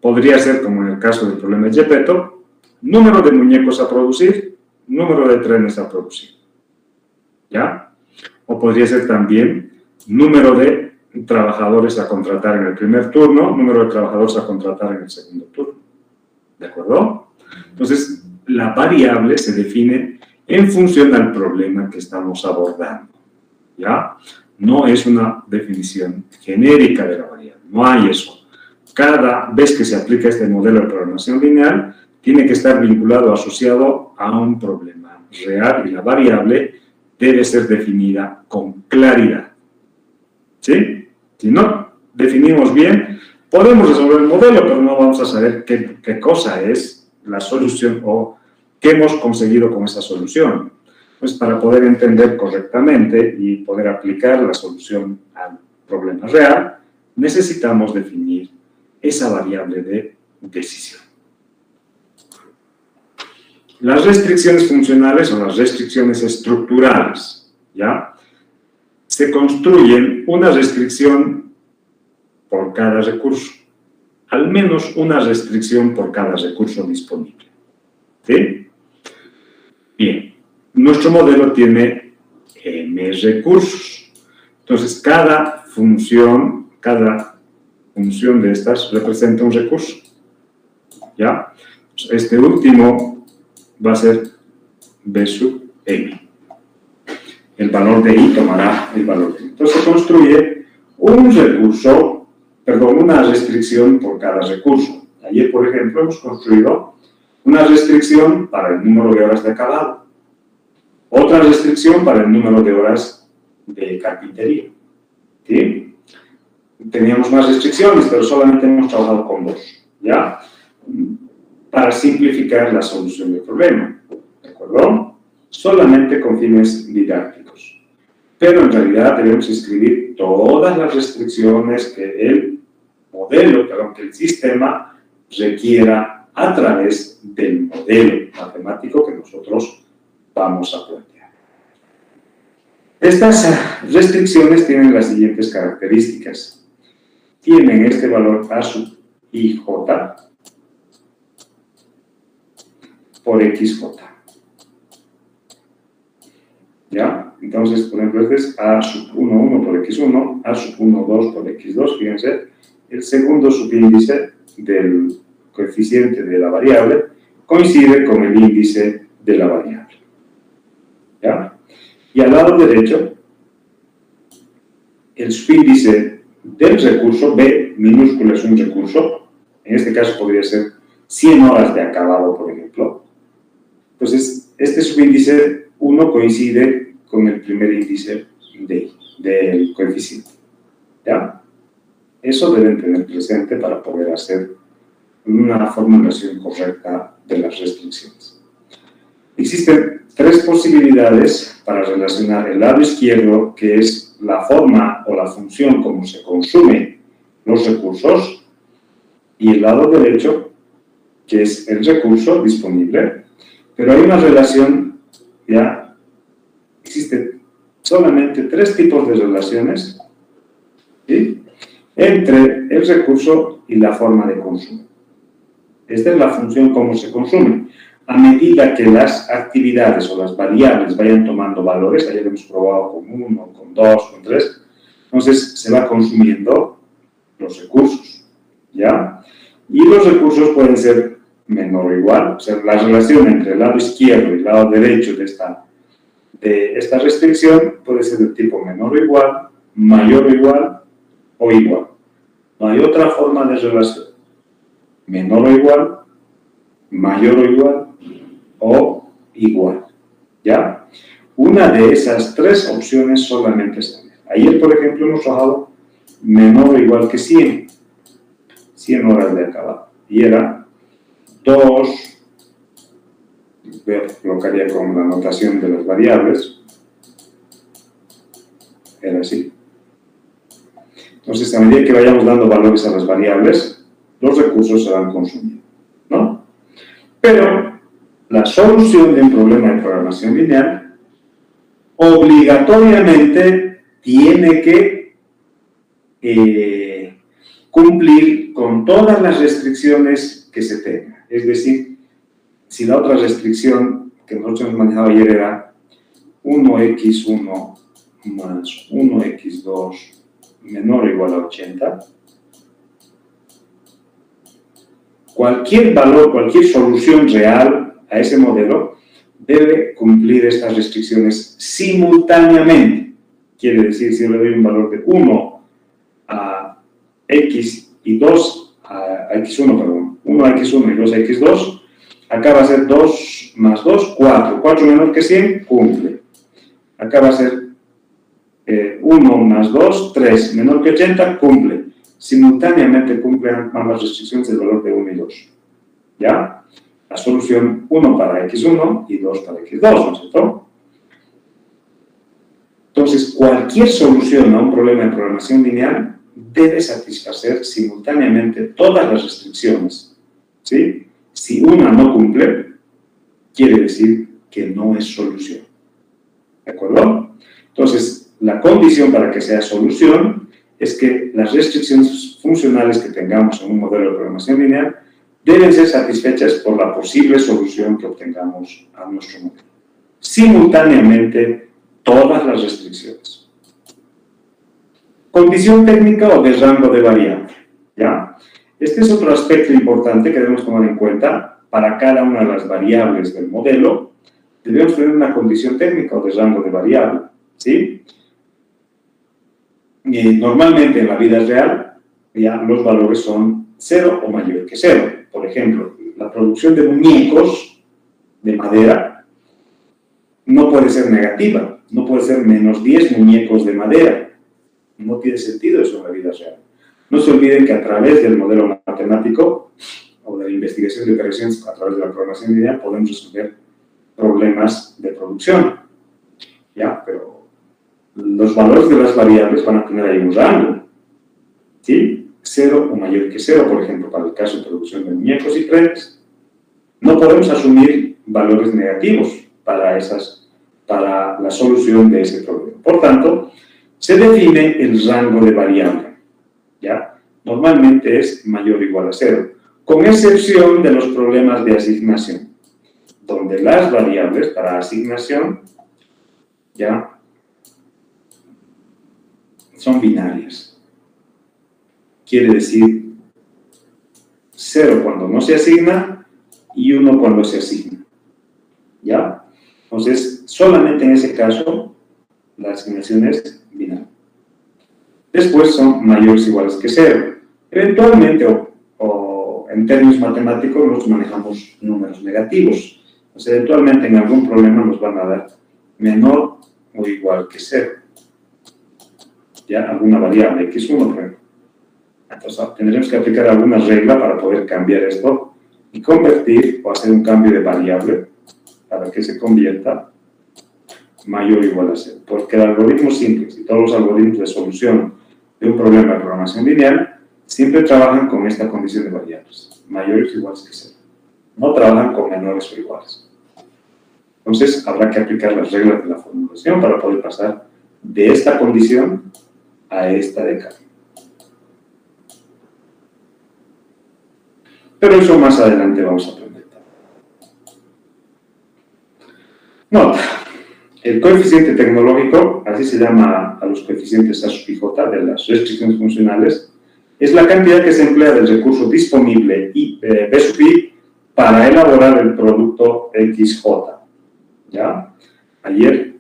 Podría ser, como en el caso del problema de Gepetto, número de muñecos a producir, número de trenes a producir. ¿Ya? O podría ser también número de trabajadores a contratar en el primer turno, número de trabajadores a contratar en el segundo turno. ¿De acuerdo? Entonces, la variable se define en función al problema que estamos abordando. ¿Ya? No es una definición genérica de la variable, no hay eso. Cada vez que se aplica este modelo de programación lineal, tiene que estar vinculado, asociado a un problema real y la variable debe ser definida con claridad. ¿Sí? Si no definimos bien, podemos resolver el modelo, pero no vamos a saber qué cosa es la solución o qué hemos conseguido con esa solución. Pues para poder entender correctamente y poder aplicar la solución al problema real, necesitamos definir esa variable de decisión. Las restricciones funcionales son las restricciones estructurales, ¿ya? Se construyen una restricción por cada recurso, al menos una restricción por cada recurso disponible, ¿sí? Bien. Nuestro modelo tiene m recursos. Entonces, cada función de estas representa un recurso. ¿Ya? Este último va a ser b sub m. El valor de i tomará el valor de i. Entonces, se construye un recurso, perdón, una restricción por cada recurso. Ayer, por ejemplo, hemos construido una restricción para el número de horas de acabado. Otra restricción para el número de horas de carpintería. ¿Sí? Teníamos más restricciones, pero solamente hemos trabajado con dos. ¿Ya? Para simplificar la solución del problema. ¿De acuerdo? Solamente con fines didácticos. Pero en realidad debemos escribir todas las restricciones que el modelo, perdón, que el sistema requiera a través del modelo matemático que nosotros vamos a plantear. Estas restricciones tienen las siguientes características. Tienen este valor A sub IJ por XJ. ¿Ya? Entonces, por ejemplo, este es A sub 1, 1 por X1, A sub 1, 2 por X2, fíjense, el segundo subíndice del coeficiente de la variable coincide con el índice de la variable. ¿Ya? Y al lado derecho, el subíndice del recurso, B minúscula es un recurso, en este caso podría ser 100 horas de acabado, por ejemplo. Entonces, este subíndice 1 coincide con el primer índice del coeficiente. ¿Ya? Eso deben tener presente para poder hacer una formulación correcta de las restricciones. Existen tres posibilidades para relacionar el lado izquierdo, que es la forma o la función como se consumen los recursos, y el lado derecho, que es el recurso disponible, pero hay una relación, ya existen solamente tres tipos de relaciones, ¿sí?, entre el recurso y la forma de consumo. Esta es la función como se consume. A medida que las actividades o las variables vayan tomando valores, ayer hemos probado con 1, con 2, con 3, entonces se va consumiendo los recursos, ¿ya? Y los recursos pueden ser menor o igual, o sea, la relación entre el lado izquierdo y el lado derecho de esta restricción puede ser de tipo menor o igual, mayor o igual o igual. No hay otra forma de relación. Menor o igual, mayor o igual o igual, ¿ya? Una de esas tres opciones solamente está bien. Ayer, por ejemplo, hemos trabajado menor o igual que 100 horas de acabado. Y era 2, lo que haría con la notación de las variables, era así. Entonces, a medida que vayamos dando valores a las variables, los recursos se van consumiendo, ¿no? Pero la solución de un problema de programación lineal obligatoriamente tiene que cumplir con todas las restricciones que se tengan. Es decir, si la otra restricción que nosotros hemos manejado ayer era 1x1 más 1x2 menor o igual a 80, cualquier valor, cualquier solución real a ese modelo debe cumplir estas restricciones simultáneamente. Quiere decir, si yo le doy un valor de 1 a x y 2 a x1, perdón, 1 a x1 y 2 a x2, acá va a ser 2 más 2, 4. 4 menor que 100, cumple. Acá va a ser 1 más 2, 3, menor que 80, cumple. Simultáneamente cumplen ambas restricciones del valor de 1 y 2. ¿Ya? La solución 1 para x1 y 2 para x2, ¿no es cierto? Entonces, cualquier solución a un problema de programación lineal debe satisfacer simultáneamente todas las restricciones, ¿sí? Si una no cumple, quiere decir que no es solución. ¿De acuerdo? Entonces, la condición para que sea solución es que las restricciones funcionales que tengamos en un modelo de programación lineal deben ser satisfechas por la posible solución que obtengamos a nuestro modelo. Simultáneamente, todas las restricciones. Condición técnica o de rango de variable, ¿ya? Este es otro aspecto importante que debemos tomar en cuenta. Para cada una de las variables del modelo, debemos tener una condición técnica o de rango de variable, ¿sí? Normalmente en la vida real, ya los valores son 0 o mayor que 0. Por ejemplo, la producción de muñecos de madera no puede ser negativa, no puede ser menos 10 muñecos de madera. No tiene sentido eso en la vida real. No se olviden que a través del modelo matemático o de la investigación de operaciones a través de la programación lineal podemos resolver problemas de producción. ¿Ya? Pero los valores de las variables van a tener ahí un rango, ¿sí? 0 o mayor que 0, por ejemplo, para el caso de producción de muñecos y trenes. No podemos asumir valores negativos para la solución de ese problema. Por tanto, se define el rango de variable, ¿ya? Normalmente es mayor o igual a 0, con excepción de los problemas de asignación, donde las variables para asignación, ¿ya?, son binarias. Quiere decir 0 cuando no se asigna y 1 cuando se asigna, ¿ya? Entonces, solamente en ese caso, la asignación es binaria. Después son mayores o iguales que 0. Eventualmente, o en términos matemáticos, nos manejamos números negativos. Entonces, eventualmente en algún problema nos van a dar menor o igual que 0. ¿Ya? Alguna variable, x1, por ejemplo. Entonces, tendremos que aplicar alguna regla para poder cambiar esto y convertir o hacer un cambio de variable para que se convierta mayor o igual a 0. Porque el algoritmo simple y todos los algoritmos de solución de un problema de programación lineal siempre trabajan con esta condición de variables, mayores o iguales que 0. No trabajan con menores o iguales. Entonces, habrá que aplicar las reglas de la formulación para poder pasar de esta condición a esta de cambio. Pero eso más adelante vamos a aprender. Nota, el coeficiente tecnológico, así se llama a los coeficientes A sub i j de las restricciones funcionales, es la cantidad que se emplea del recurso disponible B sub i para elaborar el producto XJ. ¿Ya? Ayer,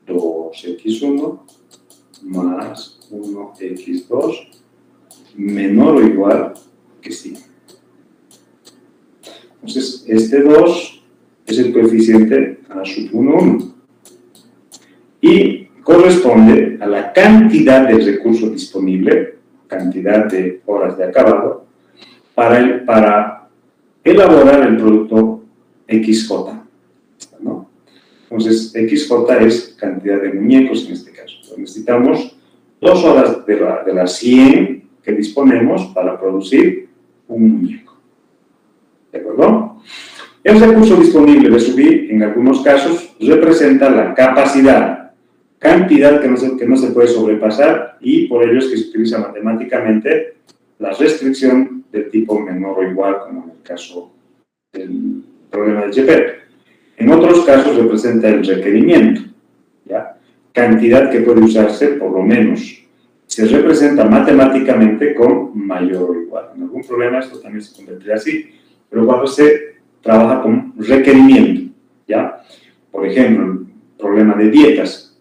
2x1 más 1x2 menor o igual que 5. Entonces, este 2 es el coeficiente A sub 1, 1. Y corresponde a la cantidad de recurso disponible, cantidad de horas de acabado, para elaborar el producto XJ, ¿no? Entonces, XJ es cantidad de muñecos en este caso. Entonces, necesitamos 2 horas de las 100 que disponemos para producir un muñeco. ¿De acuerdo? El recurso disponible de sub i, en algunos casos, representa la capacidad, cantidad que no se puede sobrepasar, y por ello es que se utiliza matemáticamente la restricción de tipo menor o igual, como en el caso del problema del GP. En otros casos representa el requerimiento, ¿ya? Cantidad que puede usarse por lo menos. Se representa matemáticamente con mayor o igual. En algún problema esto también se convertirá así, pero cuando se trabaja con requerimiento, ¿ya? Por ejemplo, el problema de dietas.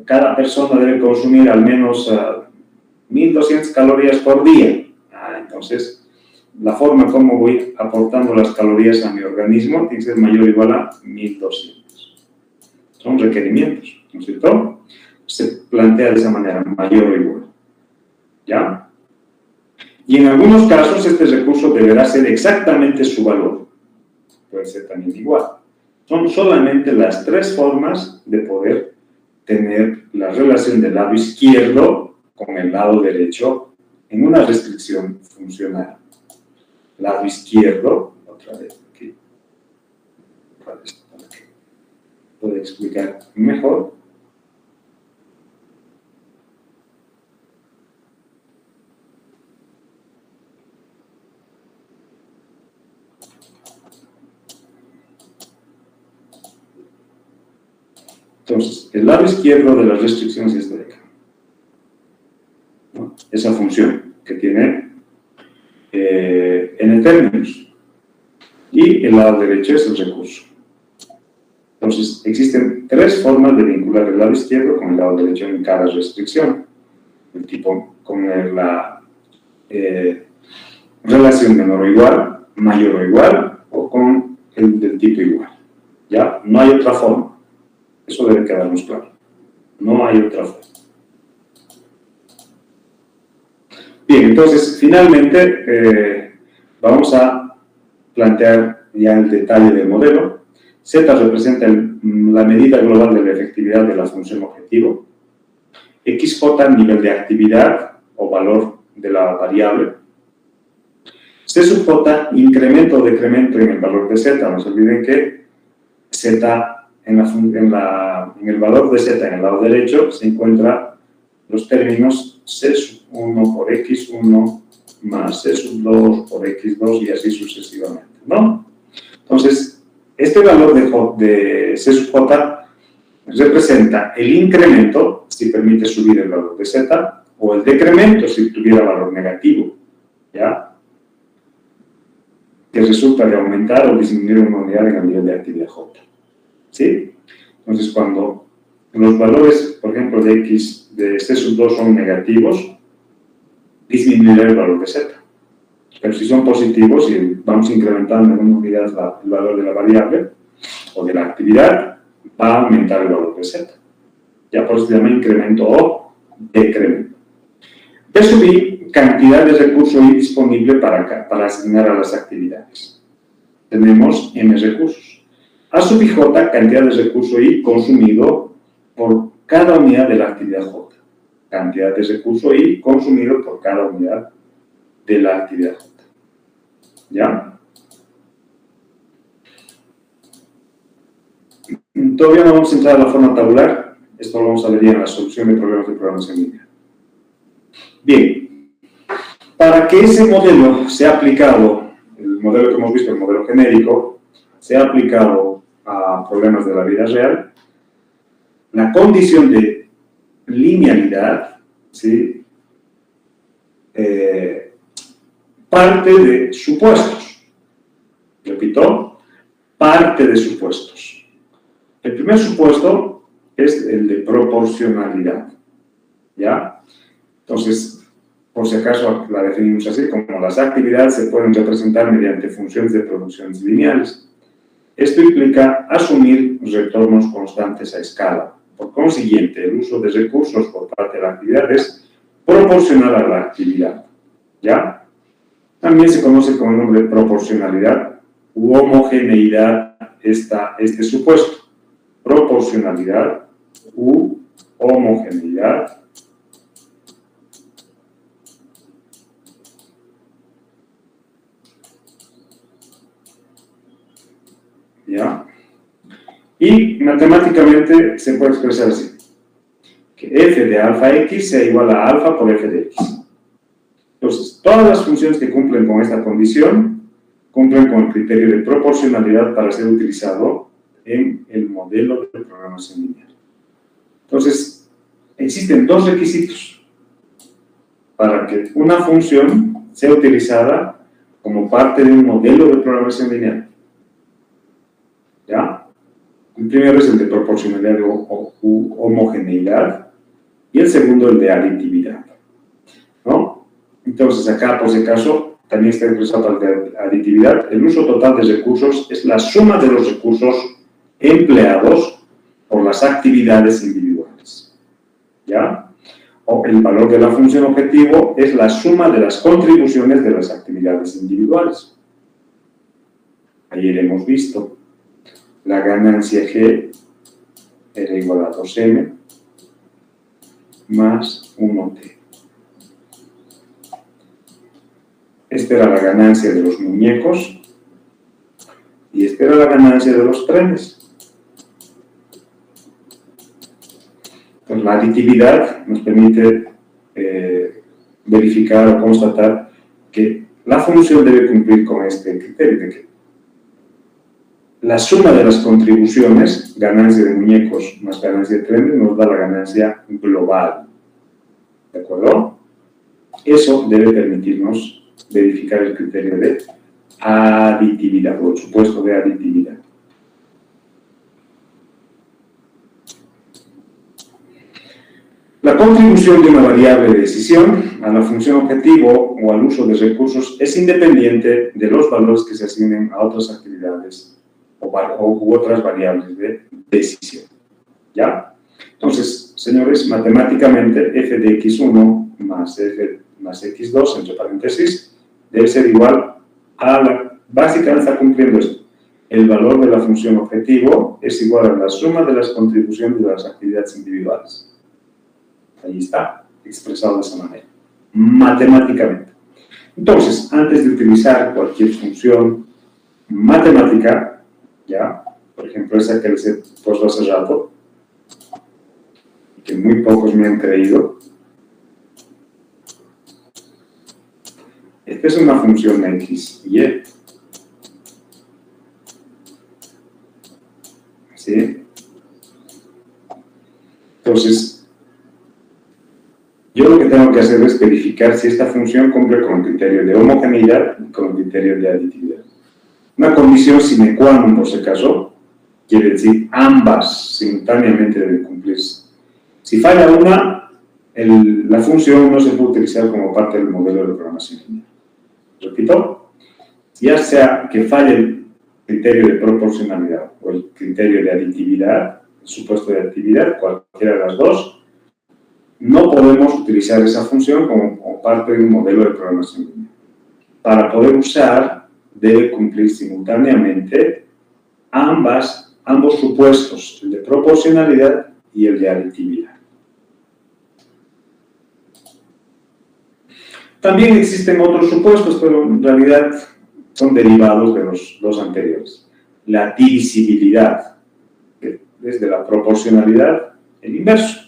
Cada persona debe consumir al menos 1.200 calorías por día. Entonces, la forma como voy aportando las calorías a mi organismo tiene que ser mayor o igual a 1.200. Son requerimientos, ¿no es cierto? Se plantea de esa manera, mayor o igual. ¿Ya? Y en algunos casos este recurso deberá ser exactamente su valor. Puede ser también igual. Son solamente las 3 formas de poder tener la relación del lado izquierdo con el lado derecho en una restricción funcional. Lado izquierdo, otra vez aquí, para que pueda explicar mejor. Entonces, el lado izquierdo de las restricciones es de acá, ¿no? Esa función que tiene n términos. Y el lado derecho es el recurso. Entonces, existen 3 formas de vincular el lado izquierdo con el lado derecho en cada restricción. El tipo con la relación menor o igual, mayor o igual, o con el del tipo igual. ¿Ya? No hay otra forma. Eso debe quedarnos claro. No hay otra forma. Bien, entonces, finalmente, vamos a plantear ya el detalle del modelo. Z representa la medida global de la efectividad de la función objetivo. XJ, nivel de actividad o valor de la variable. C sub j, incremento o decremento en el valor de z. No se olviden que z, en el valor de z en el lado derecho, se encuentran los términos C sub 1 por x1 más C sub 2 por x2 y así sucesivamente, ¿no? Entonces, este valor de C sub j representa el incremento, si permite subir el valor de z, o el decremento, si tuviera valor negativo, ¿ya? Que resulta de aumentar o disminuir una unidad en el nivel de actividad j, ¿sí? Entonces, cuando los valores, por ejemplo, de x de C sub 2 son negativos, disminuirá el valor de z. Pero si son positivos y vamos incrementando en una unidad el valor de la variable o de la actividad, va a aumentar el valor de z. Ya por eso se llama incremento o decremento. B sub I, cantidad de recurso I disponible para asignar a las actividades. Tenemos n recursos. A sub I j, cantidad de recurso I consumido por cada unidad de la actividad j. Cantidad de recurso I consumido por cada unidad de la actividad j. ¿Ya? Todavía no vamos a entrar a la forma tabular. Esto lo vamos a ver ya en la solución de problemas de programación lineal. Bien. Para que ese modelo sea aplicado, el modelo que hemos visto, el modelo genérico, sea aplicado a problemas de la vida real, la condición de linealidad, ¿sí? Parte de supuestos. Repito, parte de supuestos. El primer supuesto es el de proporcionalidad, ¿ya? Entonces, por si acaso la definimos así, como las actividades se pueden representar mediante funciones de producciones lineales. Esto implica asumir retornos constantes a escala. Por consiguiente, el uso de recursos por parte de la actividad es proporcional a la actividad, ¿ya? También se conoce con el nombre de proporcionalidad u homogeneidad este supuesto. Proporcionalidad u homogeneidad ¿ya? Y matemáticamente se puede expresar así, que f de alfa x sea igual a alfa por f de x. Entonces, todas las funciones que cumplen con esta condición cumplen con el criterio de proporcionalidad para ser utilizado en el modelo de programación lineal. Entonces, existen dos requisitos para que una función sea utilizada como parte de un modelo de programación lineal. ¿Ya? El primero es el de proporcionalidad u homogeneidad y el segundo el de aditividad, ¿no? Entonces acá, por si acaso, también está expresado el de aditividad. El uso total de recursos es la suma de los recursos empleados por las actividades individuales, ¿ya? O el valor de la función objetivo es la suma de las contribuciones de las actividades individuales. Ayer hemos visto la ganancia G era igual a 2M más 1T. Esta era la ganancia de los muñecos y esta era la ganancia de los trenes. Entonces, la aditividad nos permite verificar o constatar que la función debe cumplir con este criterio de que la suma de las contribuciones, ganancia de muñecos más ganancia de trenes, nos da la ganancia global. ¿De acuerdo? Eso debe permitirnos verificar el criterio de aditividad o el supuesto de aditividad. La contribución de una variable de decisión a la función objetivo o al uso de recursos es independiente de los valores que se asignen a otras actividades u otras variables de decisión. ¿Ya? Entonces, señores, matemáticamente f de x1 más f más x2, entre paréntesis, debe ser igual a básicamente está cumpliendo esto. El valor de la función objetivo es igual a la suma de las contribuciones de las actividades individuales. Ahí está, expresado de esa manera. matemáticamente. Entonces, antes de utilizar cualquier función matemática, ¿ya? Por ejemplo, esa que les he puesto hace rato, que muy pocos me han creído. Esta es una función x y y. ¿Sí? Entonces, yo lo que tengo que hacer es verificar si esta función cumple con el criterio de homogeneidad y con el criterio de aditividad. Una condición sine qua non, por si acaso, quiere decir ambas simultáneamente deben cumplirse. Si falla una, la función no se puede utilizar como parte del modelo de programación lineal. Repito, ya sea que falle el criterio de proporcionalidad o el criterio de aditividad, el supuesto de aditividad, cualquiera de las dos, no podemos utilizar esa función como parte de un modelo de programación lineal. Para poder usar, debe cumplir simultáneamente ambos supuestos, el de proporcionalidad y el de aditividad. También existen otros supuestos, pero en realidad son derivados de los dos anteriores. La divisibilidad, que es de la proporcionalidad, el inverso.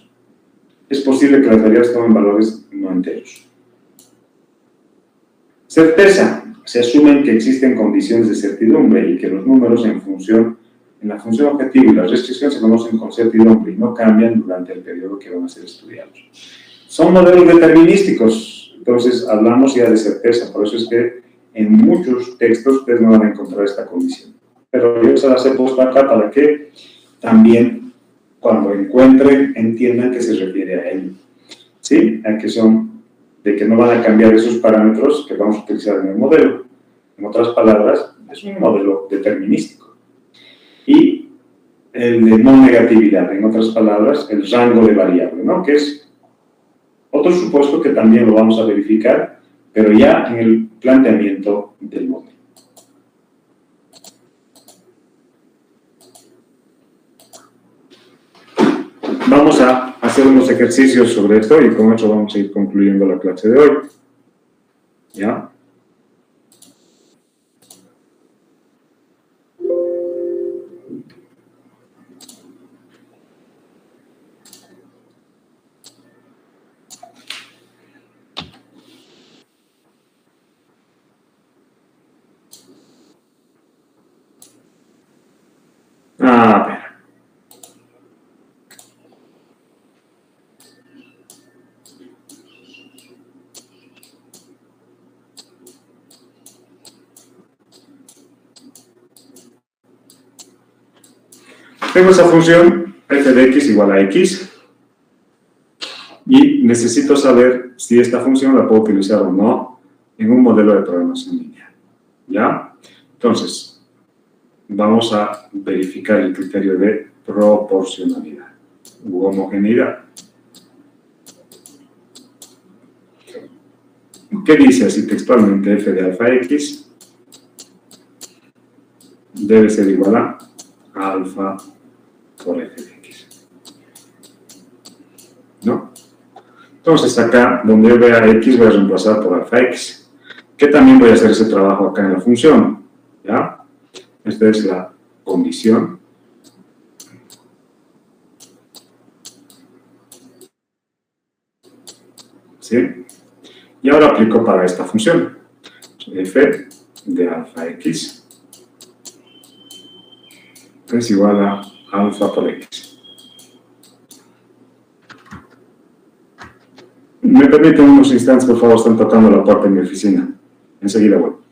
Es posible que las variables tomen valores no enteros. Certeza. Se asumen que existen condiciones de certidumbre y que los números en la función objetivo y las restricciones se conocen con certidumbre y no cambian durante el periodo que van a ser estudiados. Son modelos determinísticos, entonces hablamos ya de certeza, por eso es que en muchos textos ustedes no van a encontrar esta condición. Pero yo se las he puesto acá para que también cuando encuentren entiendan que se refiere a ello. ¿Sí? A que son de que no van a cambiar esos parámetros que vamos a utilizar en el modelo. En otras palabras, es un modelo determinístico. Y el de no negatividad, en otras palabras, el rango de variable, ¿no? Que es otro supuesto que también lo vamos a verificar, pero ya en el planteamiento del modelo. Vamos a hacer unos ejercicios sobre esto y con eso vamos a ir concluyendo la clase de hoy. ¿Ya? A ver. Tengo esa función f de x igual a x y necesito saber si esta función la puedo utilizar o no en un modelo de programación lineal. ¿Ya? Entonces, vamos a verificar el criterio de proporcionalidad u homogeneidad. ¿Qué dice así textualmente? F de alfa x debe ser igual a alfa por f de x. ¿No? Entonces acá, donde yo vea x, voy a reemplazar por alfa x. Que también voy a hacer ese trabajo acá en la función. ¿Ya? Esta es la condición. ¿Sí? Y ahora aplico para esta función. F de alfa x es igual a alfa por x. Me permiten unos instantes, por favor, están tocando la puerta en mi oficina. Enseguida vuelvo.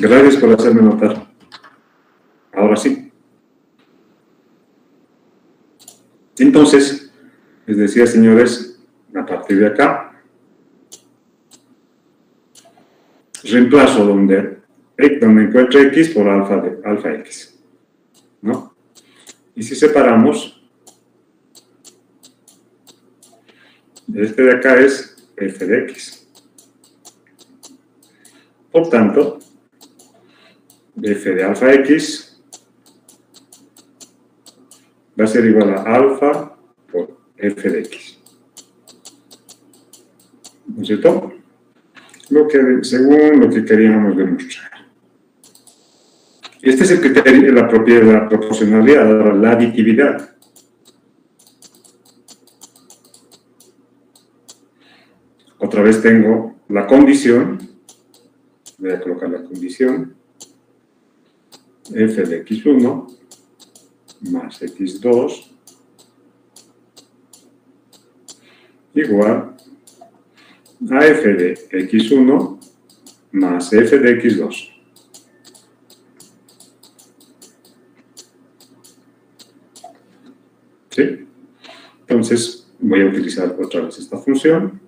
Gracias por hacerme notar. Ahora sí. Entonces, les decía, señores, a partir de acá, reemplazo donde encuentre x por alfa x, ¿no? Y si separamos, este de acá es f de x. Por tanto, f de alfa x va a ser igual a alfa por f de x. ¿No es cierto? Según lo que queríamos demostrar. Este es el criterio, la propiedad de la proporcionalidad, ahora la aditividad. Otra vez tengo la condición, voy a colocar la condición, f de x1 más x2 igual a f de x1 más f de x2. ¿Sí? Entonces voy a utilizar otra vez esta función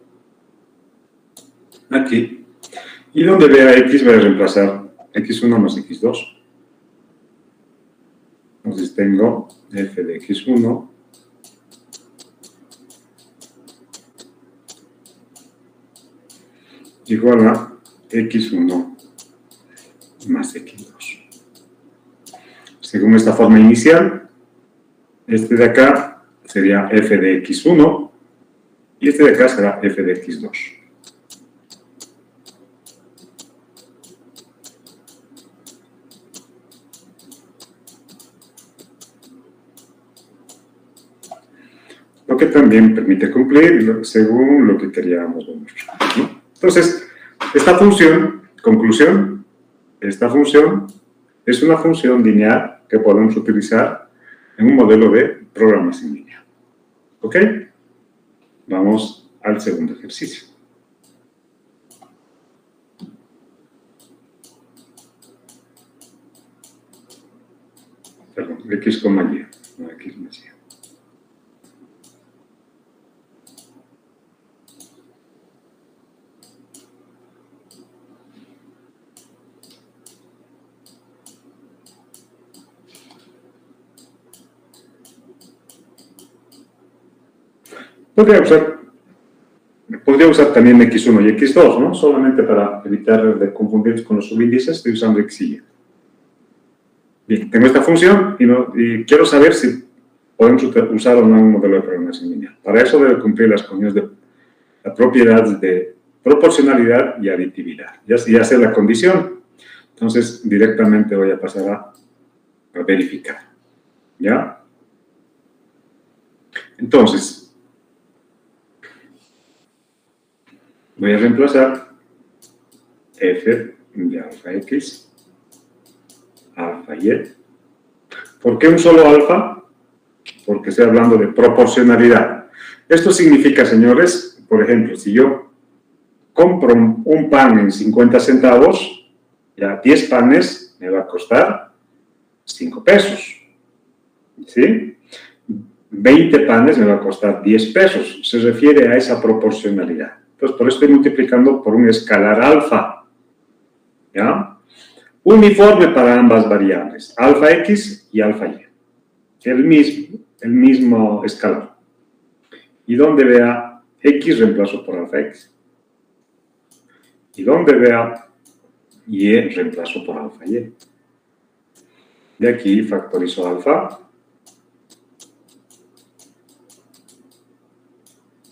aquí, y donde vea x voy a reemplazar x1 más x2. Entonces tengo f de x1 igual a x1 más x2. Según esta forma inicial, este de acá sería f de x1 y este de acá será f de x2. Lo que también permite cumplir según lo que queríamos demostrar, ¿no? Entonces, esta función, conclusión, esta función es una función lineal que podemos utilizar en un modelo de programas en línea. ¿Ok? Vamos al segundo ejercicio. Perdón, x, y, no x más y. Podría usar también x1 y x2, ¿no? Solamente para evitar de confundirnos con los subíndices, estoy usando x y y. Bien, tengo esta función y quiero saber si podemos usar o no un modelo de programación lineal. Para eso debe cumplir las condiciones de las propiedades de proporcionalidad y aditividad. Ya sé la condición, entonces directamente voy a pasar a verificar. ¿Ya? Entonces, voy a reemplazar f de alfa x, alfa y. ¿Por qué un solo alfa? Porque estoy hablando de proporcionalidad. Esto significa, señores, por ejemplo, si yo compro un pan en 50 centavos, ya 10 panes me va a costar 5 pesos. ¿Sí? 20 panes me va a costar 10 pesos. Se refiere a esa proporcionalidad. Entonces, por eso estoy multiplicando por un escalar alfa. ¿Ya? Uniforme para ambas variables, alfa x y alfa y. El mismo escalar. Y donde vea x, reemplazo por alfa x. Y donde vea y, reemplazo por alfa y. De aquí factorizo alfa.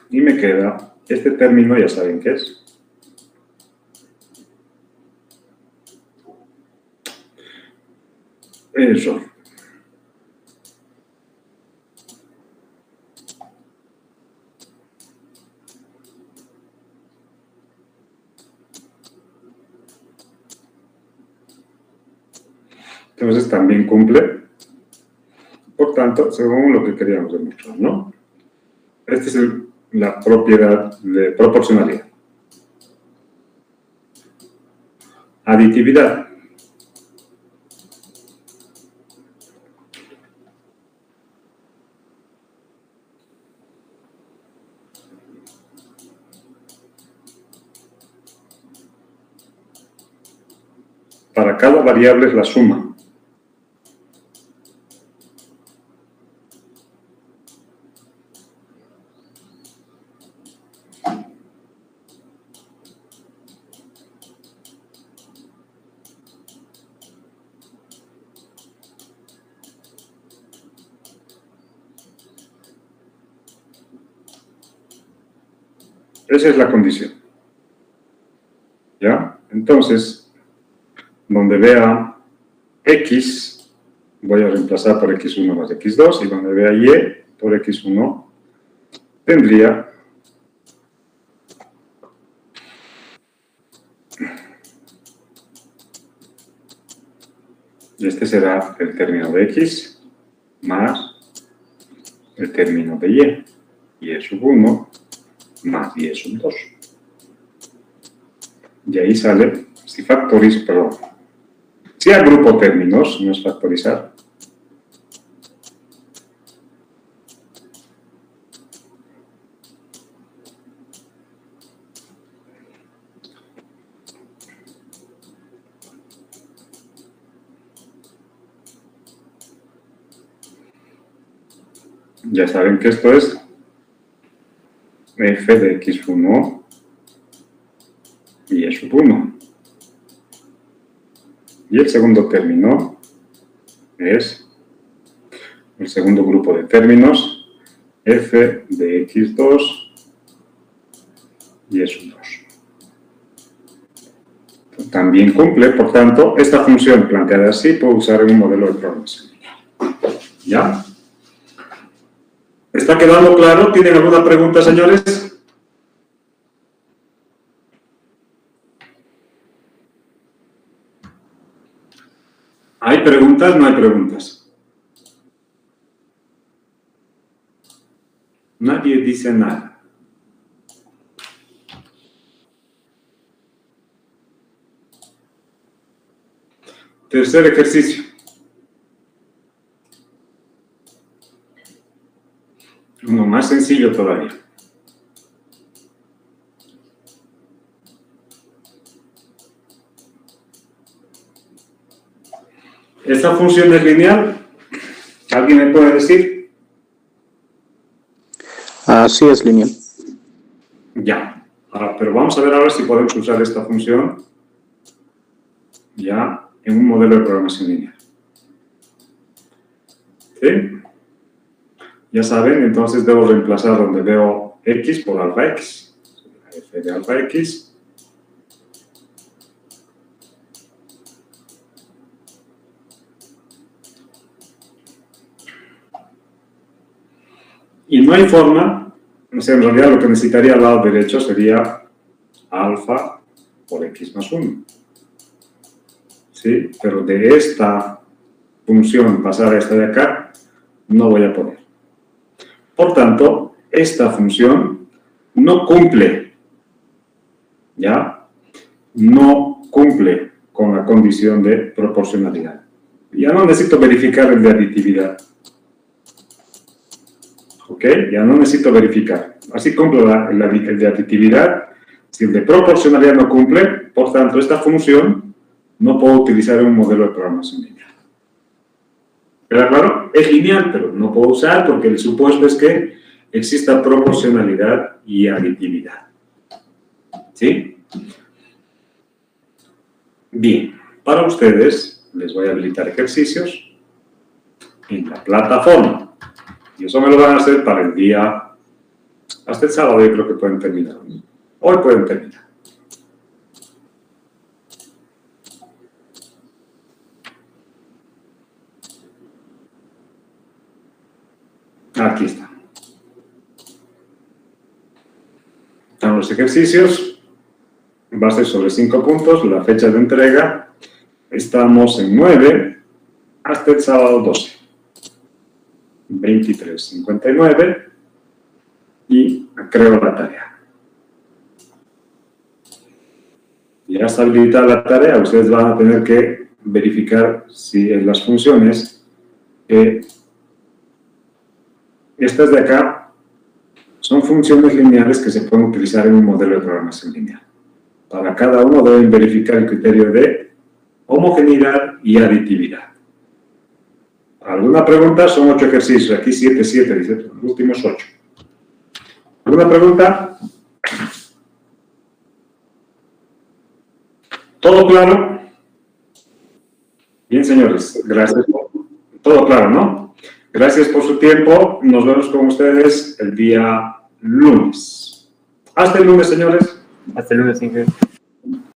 Y me queda este término, ya saben qué es. Eso. Entonces también cumple. Por tanto, según lo que queríamos demostrar, ¿no? Esta es la propiedad de proporcionalidad. Aditividad. Para cada variable es la suma. Esa es la condición. ¿Ya? Entonces, donde vea X, voy a reemplazar por X1 más X2, y donde vea Y, por X1, tendría y este será el término de X más el término de Y sub 1 más Y sub 2. Y ahí sale, si factorizo, perdón, si agrupo términos, no es factorizar, ya saben que esto es f de x1 y y sub 1. Y el segundo término es el segundo grupo de términos, f de x2 y y sub 2. También cumple, por tanto, esta función planteada así puedo usar en un modelo de programación. ¿Ya? ¿Está quedando claro? ¿Tienen alguna pregunta, señores? ¿Hay preguntas? No hay preguntas. Nadie dice nada. Tercer ejercicio. Uno más sencillo todavía. ¿Esta función es lineal? ¿Alguien me puede decir? Sí, es lineal. Ya. Ahora, pero vamos a ver ahora si podemos usar esta función ya en un modelo de programación lineal. ¿Sí? Ya saben, entonces debo reemplazar donde veo x por alfa x. F de alfa x. Y no hay forma, o sea, en realidad lo que necesitaría al lado derecho sería alfa por x más 1. ¿Sí? Pero de esta función pasar a esta de acá, no voy a poder. Por tanto, esta función no cumple, ¿ya? No cumple con la condición de proporcionalidad. Ya no necesito verificar el de aditividad. ¿Ok? Ya no necesito verificar. Así cumplo el de aditividad. Si el de proporcionalidad no cumple, por tanto, esta función no puedo utilizar en un modelo de programación lineal. ¿Pero claro? Es lineal, pero no puedo usar porque el supuesto es que exista proporcionalidad y aditividad. ¿Sí? Bien, para ustedes les voy a habilitar ejercicios en la plataforma. Y eso me lo van a hacer para el día, hasta el sábado yo creo que pueden terminar. Hoy pueden terminar. Aquí está. Están los ejercicios. Va a ser sobre 5 puntos. La fecha de entrega. Estamos en 9 hasta el sábado 12. 23:59 y creo la tarea. Ya está habilitada la tarea, ustedes van a tener que verificar si en las funciones, estas de acá son funciones lineales que se pueden utilizar en un modelo de programación lineal. Para cada uno deben verificar el criterio de homogeneidad y aditividad. ¿Alguna pregunta? Son 8 ejercicios. Aquí 7, 7, dice, los últimos 8. ¿Alguna pregunta? ¿Todo claro? Bien, señores. Gracias. Todo claro, ¿no? Gracias por su tiempo. Nos vemos con ustedes el día lunes. Hasta el lunes, señores. Hasta el lunes, ingeniero.